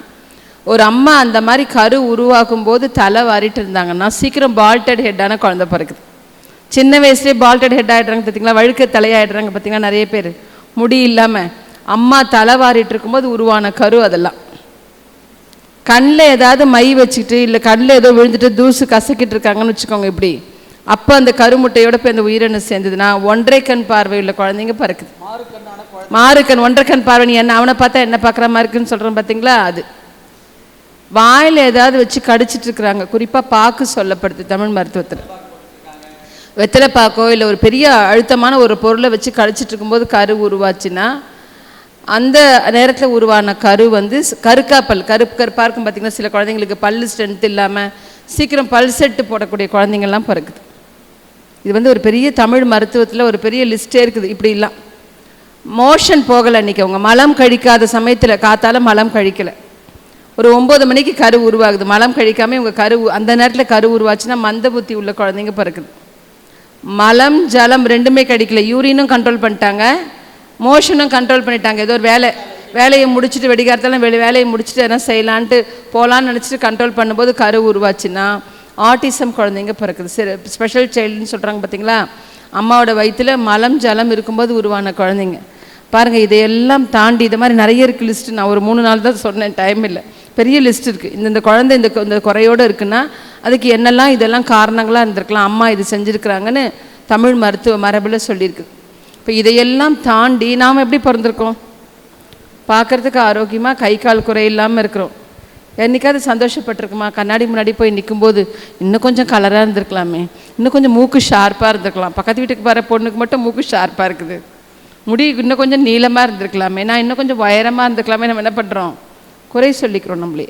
ஒரு அம்மா அந்த மாதிரி கரு உருவாகும் போது தலை வாரிட்டு இருந்தாங்கன்னா சீக்கிரம் பால்டட் ஹெட்டான குழந்தை பிறக்குது. சின்ன வயசுலேயே பால்டட் ஹெட் ஆகிடுறாங்க பார்த்தீங்களா, வழுக்க தலையாயிடுறாங்க பார்த்தீங்களா நிறைய பேர். முடி இல்லாமல் அம்மா தலை வாரிட்டு இருக்கும்போது உருவான கரு. அதெல்லாம் கண்ணில் ஏதாவது மை வச்சுக்கிட்டு இல்லை கண்ணில் ஏதோ விழுந்துட்டு தூசு கசக்கிட்டு இருக்காங்கன்னு வச்சுக்கோங்க. இப்படி அப்போ அந்த கருமுட்டையோட போய் அந்த உயிரணு சேர்ந்ததுன்னா 1.5 கண் பார்வை உள்ள குழந்தைங்க பிறக்குது. மாறுக்கண் 1.5 கண் பார்வை. நீ என்ன அவனை பார்த்தா என்ன பார்க்குற மாதிரி இருக்குன்னு சொல்கிறேன் பார்த்தீங்களா. அது வாயில் ஏதாவது வச்சு கடிச்சிட்டு இருக்கிறாங்க. குறிப்பாக பாக்கு சொல்லப்படுது தமிழ் மருத்துவத்தில். வெத்தலை பாக்கோ இல்லை ஒரு பெரிய அழுத்தமான ஒரு பொருளை வச்சு கடிச்சிட்டு இருக்கும்போது கரு உருவாச்சுன்னா அந்த நேரத்தில் உருவான கரு வந்து கருக்காப்பல் கருப்பாக இருக்கும் பார்த்திங்கன்னா. சில குழந்தைங்களுக்கு பல்லு ஸ்ட்ரென்த் இல்லாமல் சீக்கிரம் பல் செட்டு போடக்கூடிய குழந்தைங்கள்லாம் பிறக்குது. இது வந்து ஒரு பெரிய தமிழ் மருத்துவத்தில் ஒரு பெரிய லிஸ்ட்டே இருக்குது. இப்படிலாம் மோஷன் போகலை அன்றைக்கி, அவங்க மலம் கழிக்காத சமயத்தில் காத்தால் மலம் கழிக்கலை, ஒரு 9 மணிக்கு கரு உருவாகுது. மலம் கழிக்காமல் இவங்க கரு அந்த நேரத்தில் கரு உருவாச்சுன்னா மந்த புத்தி உள்ள குழந்தைங்க பிறக்குது. மலம் ஜலம் ரெண்டுமே கடிக்கல, யூரினும் கண்ட்ரோல் பண்ணிட்டாங்க, மோஷனும் கண்ட்ரோல் பண்ணிட்டாங்க. ஏதோ ஒரு வேலையை முடிச்சுட்டு வெடிகாரத்தெல்லாம் வேலையை முடிச்சுட்டு எதனா செய்யலான்ட்டு போகலான்னு நினச்சிட்டு கண்ட்ரோல் பண்ணும்போது கரு உருவாச்சுன்னா ஆட்டிசம் குழந்தைங்க பிறக்குது. ஸ்பெஷல் சைல்டுன்னு சொல்கிறாங்க பார்த்தீங்களா. அம்மாவோட வயிற்றில் மலம் ஜலம் இருக்கும்போது உருவான குழந்தைங்க பாருங்கள். இதையெல்லாம் தாண்டி இது மாதிரி நிறைய இருக்குது லிஸ்ட்டு. நான் ஒரு 3 நாள் தான் சொன்னேன், டைம் இல்லை. பெரிய லிஸ்ட் இருக்குது. இந்த குழந்தை இந்த குறையோடு இருக்குன்னா அதுக்கு என்னெல்லாம் இதெல்லாம் காரணங்களாக இருந்திருக்கலாம், அம்மா இது செஞ்சுருக்குறாங்கன்னு தமிழ் மருத்துவ மரபில் சொல்லியிருக்கு. இப்போ இதையெல்லாம் தாண்டி நாம் எப்படி பிறந்திருக்கோம்? பார்க்குறதுக்கு ஆரோக்கியமாக கை கால் குறை இல்லாமல் இருக்கிறோம். என்றைக்காவது சந்தோஷப்பட்டிருக்குமா? கண்ணாடி முன்னாடி போய் நிற்கும்போது இன்னும் கொஞ்சம் கலராக இருந்திருக்கலாமே, இன்னும் கொஞ்சம் மூக்கு ஷார்ப்பாக இருந்திருக்கலாம், பக்கத்து வீட்டுக்கு வர பொண்ணுக்கு மட்டும் மூக்கு ஷார்ப்பாக இருக்குது, முடி இன்னும் கொஞ்சம் நீளமாக இருந்திருக்கலாமே, நான் இன்னும் கொஞ்சம் உயரமாக இருந்திருக்கலாமே, நம்ம என்ன பண்ணுறோம்? குறை சொல்லிக்கிறோம் நம்மளே.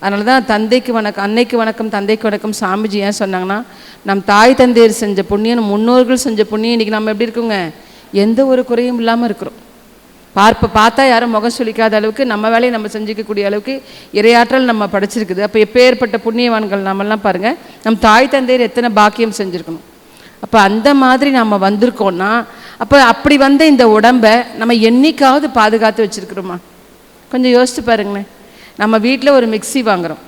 அதனால தான் தந்தைக்கு வணக்கம், அன்னைக்கு வணக்கம், தந்தைக்கு வணக்கம் சாமிஜி ஏன் சொன்னாங்கன்னா, நம் தாய் தந்தையர் செஞ்ச புண்ணியம், முன்னோர்கள் செஞ்ச புண்ணியம் இன்றைக்கி நம்ம எப்படி இருக்குங்க, எந்த ஒரு குறையும் இல்லாமல் இருக்கிறோம். பார்த்தா யாரும் முகம் சொல்லிக்காத அளவுக்கு நம்ம வேலையை நம்ம செஞ்சுக்கக்கூடிய அளவுக்கு இறையாற்றல் நம்ம படைச்சிருக்குது. அப்போ எப்பேற்பட்ட புண்ணியவான்கள் நம்மெல்லாம் பாருங்கள், நம் தாய் தந்தையர் எத்தனை பாக்கியம் செஞ்சுருக்கணும். அப்போ அந்த மாதிரி நம்ம வந்திருக்கோன்னா அப்போ அப்படி வந்த இந்த உடம்பை நம்ம என்னைக்காவது பாதுகாத்து வச்சுருக்குறோமா? கொஞ்சம் யோசிச்சு பாருங்களேன். நம்ம வீட்டில் ஒரு மிக்சி வாங்குகிறோம்,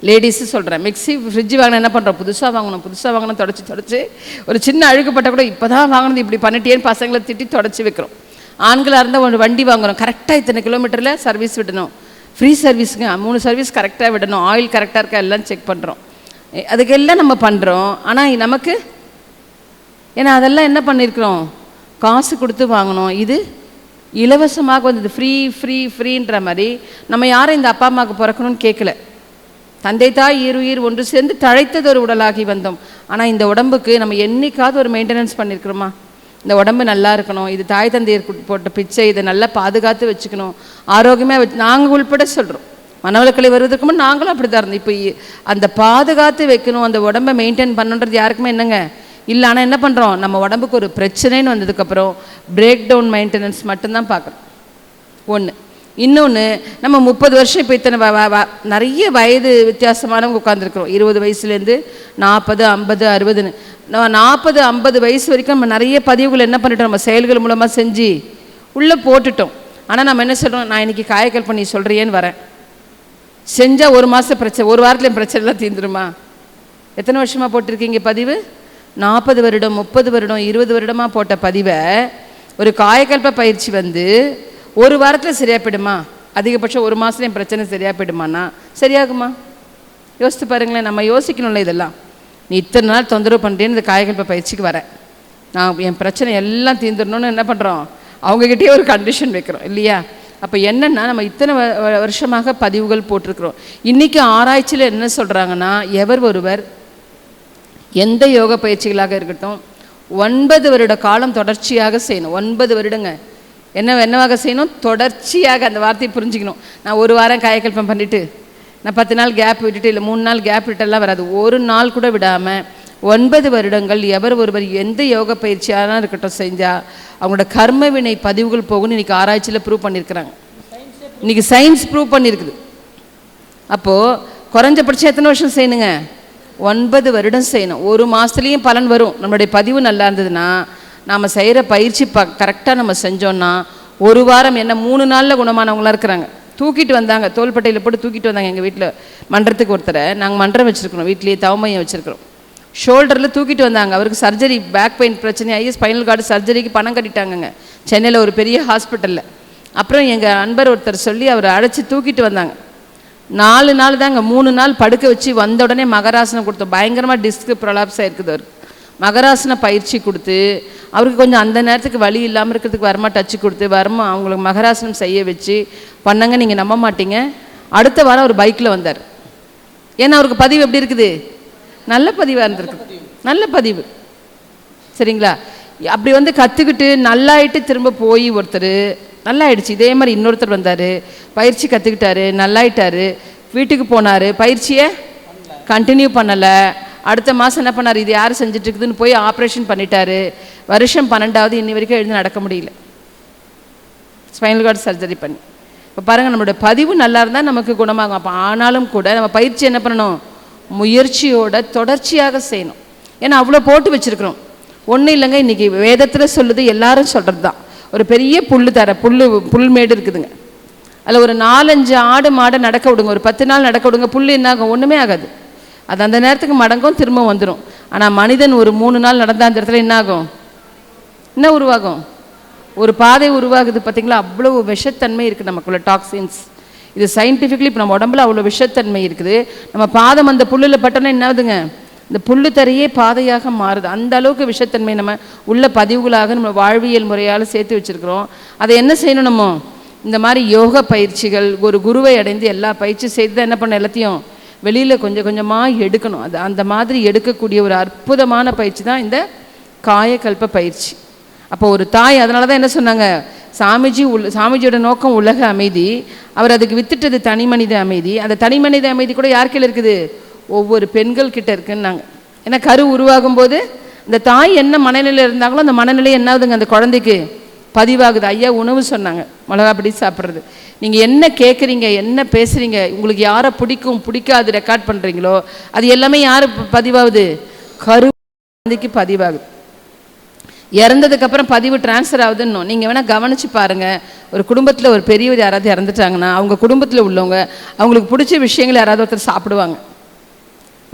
லேடிஸு சொல்கிறேன், மிக்சி ஃப்ரிட்ஜ் வாங்கினா என்ன பண்ணுறோம்? புதுசாக வாங்கணும் தொடச்சி ஒரு சின்ன அழுகுப்பட்ட கூட இப்போ தான் வாங்கினது இப்படி பண்ணிட்டேன்னு பசங்களை திட்டி தொடச்சி வைக்கிறோம். ஆண்களாக இருந்தால் ஒரு வண்டி வாங்குகிறோம், கரெக்டாக இத்தனை கிலோமீட்டரில் சர்வீஸ் விடணும், ஃப்ரீ சர்வீஸுங்க, 3 சர்வீஸ் கரெக்டாக விடணும், ஆயில் கரெக்டாக இருக்கா எல்லாம் செக் பண்ணுறோம். அதுக்கெல்லாம் நம்ம பண்ணுறோம். ஆனால் நமக்கு ஏன்னா அதெல்லாம் என்ன பண்ணியிருக்கிறோம்? காசு கொடுத்து வாங்கணும். இது இலவசமாக வந்தது, ஃப்ரீன்ற மாதிரி. நம்ம யாரும் இந்த அப்பா அம்மாவுக்கு பிறக்கணும்னு கேட்கல. தந்தை தாய் ஈருயிர் ஒன்று சேர்ந்து தழைத்தது ஒரு உடலாகி வந்தோம். ஆனால் இந்த உடம்புக்கு நம்ம என்னைக்காவது ஒரு மெயின்டெனன்ஸ் பண்ணியிருக்கிறோமா? இந்த உடம்பு நல்லா இருக்கணும், இது தாய் தந்தையர் போட்ட பிச்சை, இதை நல்லா பாதுகாத்து வச்சுக்கணும், ஆரோக்கியமாக வச்சு நாங்கள் உள்பட சொல்கிறோம். மனவளக்கலை வருவதற்கு முன் நாங்களும் அப்படி தான் இருந்தோம். இப்போ அந்த பாதுகாத்து வைக்கணும், அந்த உடம்பை மெயின்டைன் பண்ணுன்றது யாருக்குமே என்னங்க இல்லை. ஆனால் என்ன பண்ணுறோம்? நம்ம உடம்புக்கு ஒரு பிரச்சனைன்னு வந்ததுக்கப்புறம் பிரேக் டவுன் மெயின்டெனன்ஸ் மட்டும்தான் பார்க்குறோம். ஒன்று இன்னொன்று, நம்ம 30 வருஷம் இப்போ இத்தனை நிறைய வயது வித்தியாசமானவங்க உட்காந்துருக்குறோம். 20 வயசுலேருந்து 40, 50, 60ன்னு. நம்ம 40, 50 வயசு வரைக்கும் நம்ம நிறைய பதிவுகள் என்ன பண்ணிட்டோம், நம்ம செயல்கள் மூலமாக செஞ்சு உள்ளே போட்டுட்டோம். ஆனால் நம்ம என்ன சொல்கிறோம், நான் இன்றைக்கி காயக்கல் பண்ணி சொல்கிறியேன்னு வரேன். செஞ்சால் 1 மாதம் பிரச்சனை, 1 வாரத்தில் என் பிரச்சனைலாம் தீர்ந்துருமா? எத்தனை வருஷமாக போட்டிருக்கீங்க பதிவு? 40 வருடம், 30 வருடம், 20 வருடமாக போட்ட பதிவை ஒரு காயக்கல்ப பயிற்சி 1 வாரத்தில் சரியாக போயிடுமா? அதிகபட்சம் 1 மாதத்துல என் பிரச்சனை சரியாக போயிடுமாண்ணா? சரியாகுமா? யோசித்து பாருங்களேன். நம்ம யோசிக்கணும்ல இதெல்லாம். நீ இத்தனை நாள் தொந்தரவு பண்ணுறேன்னு இந்த காயக்கல்ப பயிற்சிக்கு வரேன், நான் என் பிரச்சனை எல்லாம் தீர்ந்துடணும்னு என்ன பண்ணுறோம், அவங்ககிட்டயே ஒரு கண்டிஷன் வைக்கிறோம் இல்லையா? அப்போ என்னென்னா, நம்ம இத்தனை வருஷமாக பதிவுகள் போட்டிருக்கிறோம். இன்றைக்கி ஆராய்ச்சியில் என்ன சொல்கிறாங்கன்னா, எவர் ஒருவர் எந்த யோக பயிற்சிகளாக இருக்கட்டும் 9 வருட காலம் தொடர்ச்சியாக செய்யணும். 9 வருடங்க. என்னவாக செய்யணும்? தொடர்ச்சியாக. அந்த வார்த்தையை புரிஞ்சுக்கணும். நான் 1 வாரம் காயக்கல்பம் பண்ணிவிட்டு நான் 10 நாள் கேப் விட்டுட்டு, இல்லை 3 நாள் கேப் விட்டெல்லாம் வராது. 1 நாள் கூட விடாமல் 9 வருடங்கள் எவர் ஒருவர் எந்த யோக பயிற்சியாக இருக்கட்டும் செஞ்சால் அவங்களோட கர்ம வினை பதிவுகள் போகும்னு இன்றைக்கி ஆராய்ச்சியில் ப்ரூவ் பண்ணியிருக்கிறாங்க. இன்றைக்கி சயின்ஸ் ப்ரூவ் பண்ணியிருக்குது. அப்போது குறைஞ்சபட்சம் எத்தனை வருஷம் செய்யணுங்க? 9 வருடம் செய்யணும். 1 மாதத்துலேயும் பலன் வரும். நம்மளுடைய பதிவு நல்லா இருந்ததுன்னா, நாம் செய்கிற பயிற்சி கரெக்டாக நம்ம செஞ்சோன்னா 1 வாரம், என்ன 3 நாளில் குணமானவங்களாம் இருக்கிறாங்க. தூக்கிட்டு வந்தாங்க, தோள்பட்டையில் போட்டு தூக்கிட்டு வந்தாங்க. எங்கள் வீட்டில் மன்றத்துக்கு ஒருத்தரை நாங்கள் மன்றம் வச்சுருக்கிறோம், வீட்லேயே தவமையம் வச்சுருக்கிறோம். ஷோல்டரில் தூக்கிட்டு வந்தாங்க. அவருக்கு சர்ஜரி, பேக் பெயின் பிரச்சனையாகி ஸ்பைனல் கார்டு சர்ஜரிக்கு பணம் கட்டிட்டாங்கங்க சென்னையில் ஒரு பெரிய ஹாஸ்பிட்டலில். அப்புறம் எங்கள் அன்பர் ஒருத்தர் சொல்லி அவரை அழைச்சி தூக்கிட்டு வந்தாங்க. 4 நாள் தாங்க. 3 நாள் படுக்க வச்சு வந்த உடனே மகராசனம் கொடுத்தோம். பயங்கரமாக டிஸ்க் ப்ரொலாப்ஸ் ஆகிருக்குது அவருக்கு. மகராசன பயிற்சி கொடுத்து அவருக்கு கொஞ்சம் அந்த நேரத்துக்கு வலி இல்லாமல் இருக்கிறதுக்கு வர்மா டச்சு கொடுத்து அவங்களுக்கு மகராசனம் செய்ய வச்சு பண்ணங்க. நீங்கள் நம்ப மாட்டீங்க, அடுத்த வாரம் ஒரு பைக்கில் வந்தார். ஏன்னா அவருக்கு பதிவு எப்படி இருக்குது? நல்ல பதிவாக இருந்திருக்கு, நல்ல பதிவு. சரிங்களா? அப்படி கற்றுக்கிட்டு நல்லாயிட்டு திரும்ப போய் ஒருத்தர் நல்லாயிடுச்சு. இதே மாதிரி இன்னொருத்தர் வந்தார், பயிற்சி கற்றுக்கிட்டாரு, நல்லாயிட்டார், வீட்டுக்கு போனார், பயிற்சியை கண்டினியூ பண்ணலை. அடுத்த மாதம் என்ன பண்ணார், இது யார் செஞ்சிட்ருக்குதுன்னு போய் ஆப்ரேஷன் பண்ணிட்டாரு. வருஷம் 12வது, இன்னி வரைக்கும் எழுந்து நடக்க முடியல, ஸ்பைனல் கார்டு சர்ஜரி பண்ணி. இப்போ பாருங்கள், நம்மளோட பதிவு நல்லா இருந்தால் நமக்கு குணமாகும். அப்போ ஆனாலும் கூட நம்ம பயிற்சி என்ன பண்ணணும், முயற்சியோட தொடர்ச்சியாக செய்யணும். ஏன்னா அவ்வளோ போட்டு வச்சுருக்கிறோம். ஒன்றும் இல்லைங்க, இன்றைக்கி வேதத்தில் சொல்லுது, எல்லாரும் சொல்கிறது தான். ஒரு பெரிய புல்மேடு இருக்குதுங்க, அதில் ஒரு 4-5 ஆடு மாடை நடக்க விடுங்க, ஒரு 10 நாள் நடக்க விடுங்க, புல் என்ன ஆகும்? ஒன்றுமே ஆகாது. அது அந்த நேரத்துக்கு மடங்கும், திரும்ப வந்துடும். ஆனால் மனிதன் ஒரு 3 நாள் நடந்தால் அந்த இடத்துல என்ன ஆகும்? என்ன உருவாகும்? ஒரு பாதை உருவாகுது. பார்த்திங்களா? அவ்வளோ விஷத்தன்மை இருக்குது நமக்குள்ள, டாக்ஸின்ஸ். இது சயின்டிஃபிக்லி இப்போ நம்ம உடம்புல அவ்வளோ விஷத்தன்மை இருக்குது. நம்ம பாதம் அந்த புல்லில் பட்டோன்னா என்ன ஆகுதுங்க? இந்த புல்லு தரையே பாதையாக மாறுது. அந்த அளவுக்கு விஷத்தன்மை நம்ம உள்ள பதிவுகளாக நம்ம வாழ்வியல் முறையால் சேர்த்து வச்சுருக்கிறோம். அதை என்ன செய்யணும்? நம்ம இந்த மாதிரி யோக பயிற்சிகள், ஒரு குருவை அடைந்து எல்லா பயிற்சி செய்து தான் என்ன பண்ண, எல்லாத்தையும் வெளியில் கொஞ்சம் கொஞ்சமாக எடுக்கணும். அது அந்த மாதிரி எடுக்கக்கூடிய ஒரு அற்புதமான பயிற்சி தான் இந்த காயக்கல்ப பயிற்சி. அப்போ ஒரு தாய், அதனால தான் என்ன சொன்னாங்க, சாமிஜியோட நோக்கம் உலக அமைதி, அவர் அதுக்கு வித்துட்டது தனி மனித அமைதி. அந்த தனி மனித அமைதி கூட யார் கீழே இருக்குது? ஒவ்வொரு பெண்கள் கிட்ட இருக்குன்னாங்க. ஏன்னா கரு உருவாகும் போது இந்த தாய் என்ன மனநிலையில் இருந்தாங்களோ அந்த மனநிலை என்ன ஆகுதுங்க, அந்த குழந்தைக்கு பதிவாகுது. ஐயா உணவு சொன்னாங்க, மிளகா பிடி சாப்பிட்றது. நீங்கள் என்ன கேட்குறீங்க, என்ன பேசுகிறீங்க, உங்களுக்கு யாரை பிடிக்கும் பிடிக்காது ரெக்கார்ட் பண்ணுறீங்களோ அது எல்லாமே யார் பதிவாகுது? கரு குழந்தைக்கு பதிவாகுது. இறந்ததுக்கப்புறம் பதிவு டிரான்ஸ்ஃபர் ஆகுதுன்னு நீங்கள் வேணால் கவனித்து பாருங்கள். ஒரு குடும்பத்தில் ஒரு பெரியவர் யாராவது இறந்துட்டாங்கன்னா அவங்க குடும்பத்தில் உள்ளவங்க அவங்களுக்கு பிடிச்ச விஷயங்கள் யாராவது ஒருத்தர் சாப்பிடுவாங்க.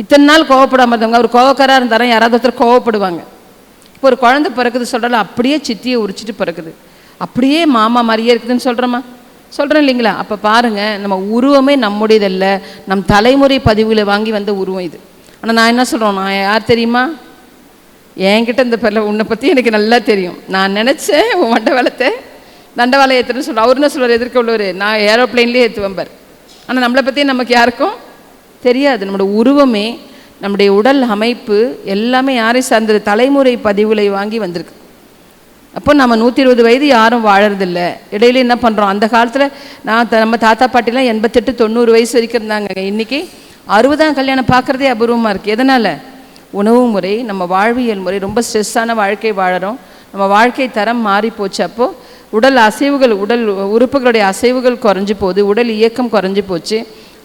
இத்தனை நாள் கோவப்படாமல் இருந்தவங்க அவர் கோவக்காராக இருந்தாலும் யாராவது ஒருத்தர் கோவப்படுவாங்க. இப்போ ஒரு குழந்தை பிறக்குது சொல்கிறாலும் அப்படியே சித்தியை உரிச்சிட்டு பிறக்குது, அப்படியே மாமா மாதிரியே இருக்குதுன்னு சொல்கிறேன் இல்லைங்களா? அப்போ பாருங்கள், நம்ம உருவமே நம்முடையதல்ல, நம் தலைமுறை பதிவுகளை வாங்கி வந்த உருவம் இது. ஆனால் நான் என்ன சொல்கிறோம், நான் யார் தெரியுமா? என்கிட்ட இந்த உன்னை பற்றி எனக்கு நல்லா தெரியும். நான் நினச்சேன் உன் தண்டவாளம் ஏற்றுன்னு சொல்கிறேன். அவர் என்ன சொல்வார், எதிர்க்க உள்ளவர், நான் ஏரோப்ளைன்லேயே ஏற்றுவம்பர். ஆனால் நம்மளை பற்றி நமக்கு யாருக்கும் தெரியாது. நம்மளோட உருவமே, நம்முடைய உடல் அமைப்பு எல்லாமே யாரை சார்ந்தது? தலைமுறை பதிவுகளை வாங்கி வந்திருக்கு. அப்போ நம்ம 120 வயது யாரும் வாழறதில்ல. இடையில என்ன பண்ணுறோம், அந்த காலத்தில் நம்ம தாத்தா பாட்டிலாம் 88-90 வயசு வரைக்கும் இருந்தாங்க. இன்றைக்கி 60ஆம் கல்யாணம் பார்க்குறதே அபூர்வமாக இருக்குது. எதனால்? உணவு முறை, நம்ம வாழ்வியல் முறை, ரொம்ப ஸ்ட்ரெஸ்ஸான வாழ்க்கை வாழறோம். நம்ம வாழ்க்கை தரம் மாறி போச்சு. அப்போது உடல் அசைவுகள், உடல் உறுப்புகளுடைய அசைவுகள் குறைஞ்சி போகுது, உடல் இயக்கம் குறைஞ்சி போச்சு.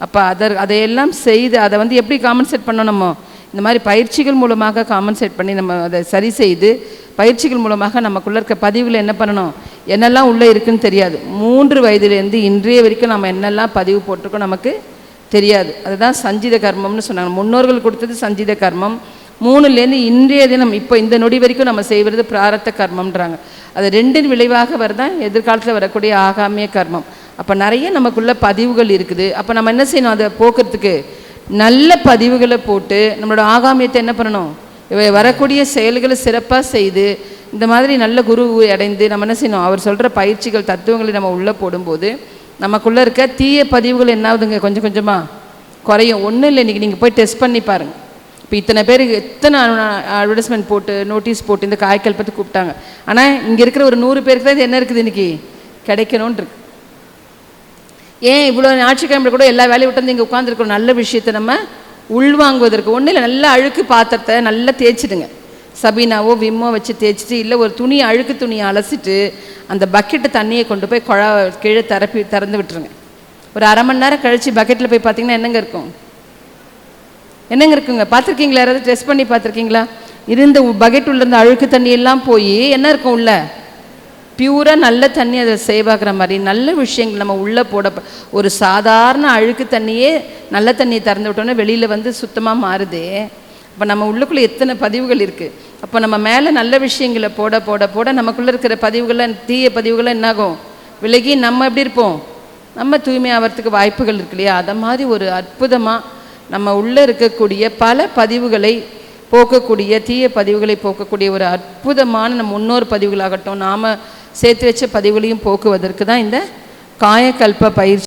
அப்போ அதையெல்லாம் செய்து அதை வந்து எப்படி காம்பன்சேட் பண்ணோம்? நம்ம இந்த மாதிரி பயிற்சிகள் மூலமாக காம்பன்சேட் பண்ணி நம்ம அதை சரி செய்து பயிற்சிகள் மூலமாக நமக்குள்ளே இருக்க பதிவுகளை என்ன பண்ணணும்? என்னெல்லாம் உள்ளே இருக்குன்னு தெரியாது. 3 வயதுலேருந்து இன்றைய வரைக்கும் நம்ம என்னெல்லாம் பதிவு போட்டிருக்கோம் நமக்கு தெரியாது. அதுதான் சஞ்சித கர்மம்னு சொன்னாங்க. முன்னோர்கள் கொடுத்தது சஞ்சித கர்மம். 3லேருந்து இன்றைய தினம் இப்போ இந்த நொடி வரைக்கும் நம்ம செய்வது பிராரத்த கர்மம்ன்றாங்க. அது 2 விளைவாக வருதான் எதிர்காலத்தில் வரக்கூடிய ஆகாமிய கர்மம். அப்போ நிறைய நமக்குள்ள பதிவுகள் இருக்குது. அப்போ நம்ம என்ன செய்யணும்? அதை போக்குறதுக்கு நல்ல பதிவுகளை போட்டு நம்மளோட ஆகாமியத்தை என்ன பண்ணணும்? வரக்கூடிய செயல்களை சிறப்பாக செய்து இந்த மாதிரி நல்ல குரு அடைந்து நம்ம என்ன செய்யணும்? அவர் சொல்கிற பயிற்சிகள் தத்துவங்களை நம்ம உள்ளே போடும்போது நமக்குள்ளே இருக்க தீய பதிவுகள் என்ன ஆகுதுங்க? கொஞ்சம் கொஞ்சமாக குறையும். ஒன்றும் இல்லை, இன்றைக்கி நீங்கள் போய் டெஸ்ட் பண்ணி பாருங்கள். இப்போ இத்தனை பேருக்கு எத்தனை அட்வர்டைஸ்மெண்ட் போட்டு நோட்டீஸ் போட்டு இந்த காய்கல் பற்றி கூப்பிட்டாங்க. ஆனால் இங்கே இருக்கிற ஒரு 100 பேருக்கு தான் இது என்ன இருக்குது இன்றைக்கி கிடைக்கணும்னு இருக்கு. ஏன் இவ்வளோ ஞாயிற்றுக்கிழமை கூட எல்லா வேலையும் விட்டு வந்து இங்கே உட்காந்துருக்கோம்? நல்ல விஷயத்தை நம்ம உள்வாங்குவதற்கு. ஒன்றும் இல்லை, நல்ல அழுக்கு பாத்திரத்தை நல்லா தேய்ச்சிடுங்க. சபீனாவோ விம்மோ வச்சு தேய்ச்சிட்டு, இல்லை ஒரு துணி அழுக்கு துணியை அலசிட்டு அந்த பக்கெட்டு தண்ணியை கொண்டு போய் கீழே திறந்து விட்டுருங்க. ஒரு அரை மணி நேரம் கழித்து பக்கெட்டில் போய் பார்த்தீங்கன்னா என்னங்க இருக்கும்? என்னங்க இருக்குங்க? பார்த்துருக்கீங்களா? யாராவது டெஸ்ட் பண்ணி பார்த்துருக்கீங்களா? இருந்த பக்கெட் உள்ள இருந்த அழுக்கு தண்ணியெல்லாம் போய் என்ன இருக்கும்? உள்ள பியூராக நல்ல தண்ணி, அதை சேவ் ஆகிற மாதிரி நல்ல விஷயங்கள் நம்ம உள்ளே போட. ஒரு சாதாரண அழுக்கு தண்ணியே நல்ல தண்ணியை திறந்து விட்டோன்னே வெளியில் வந்து சுத்தமாக மாறுதே. அப்போ நம்ம உள்ளுக்குள்ளே எத்தனை பதிவுகள் இருக்குது. அப்போ நம்ம மேலே நல்ல விஷயங்களை போட போட போட நமக்குள்ளே இருக்கிற பதிவுகள்லாம், தீய பதிவுகள்லாம் என்னாகும்? விலகி நம்ம எப்படி இருப்போம்? நம்ம தூய்மையாகிறதுக்கு வாய்ப்புகள் இருக்கு இல்லையா? அதை மாதிரி ஒரு அற்புதமாக நம்ம உள்ளே இருக்கக்கூடிய பல பதிவுகளை போக்கக்கூடிய, தீய பதிவுகளை போக்கக்கூடிய ஒரு அற்புதமான நம்ம முன்னோர் பதிவுகளாகட்டும், நாம் சேர்த்து வச்ச பதிவுகளையும் போக்குவதற்கு தான் இந்த காயக்கல்ப பயிற்சி.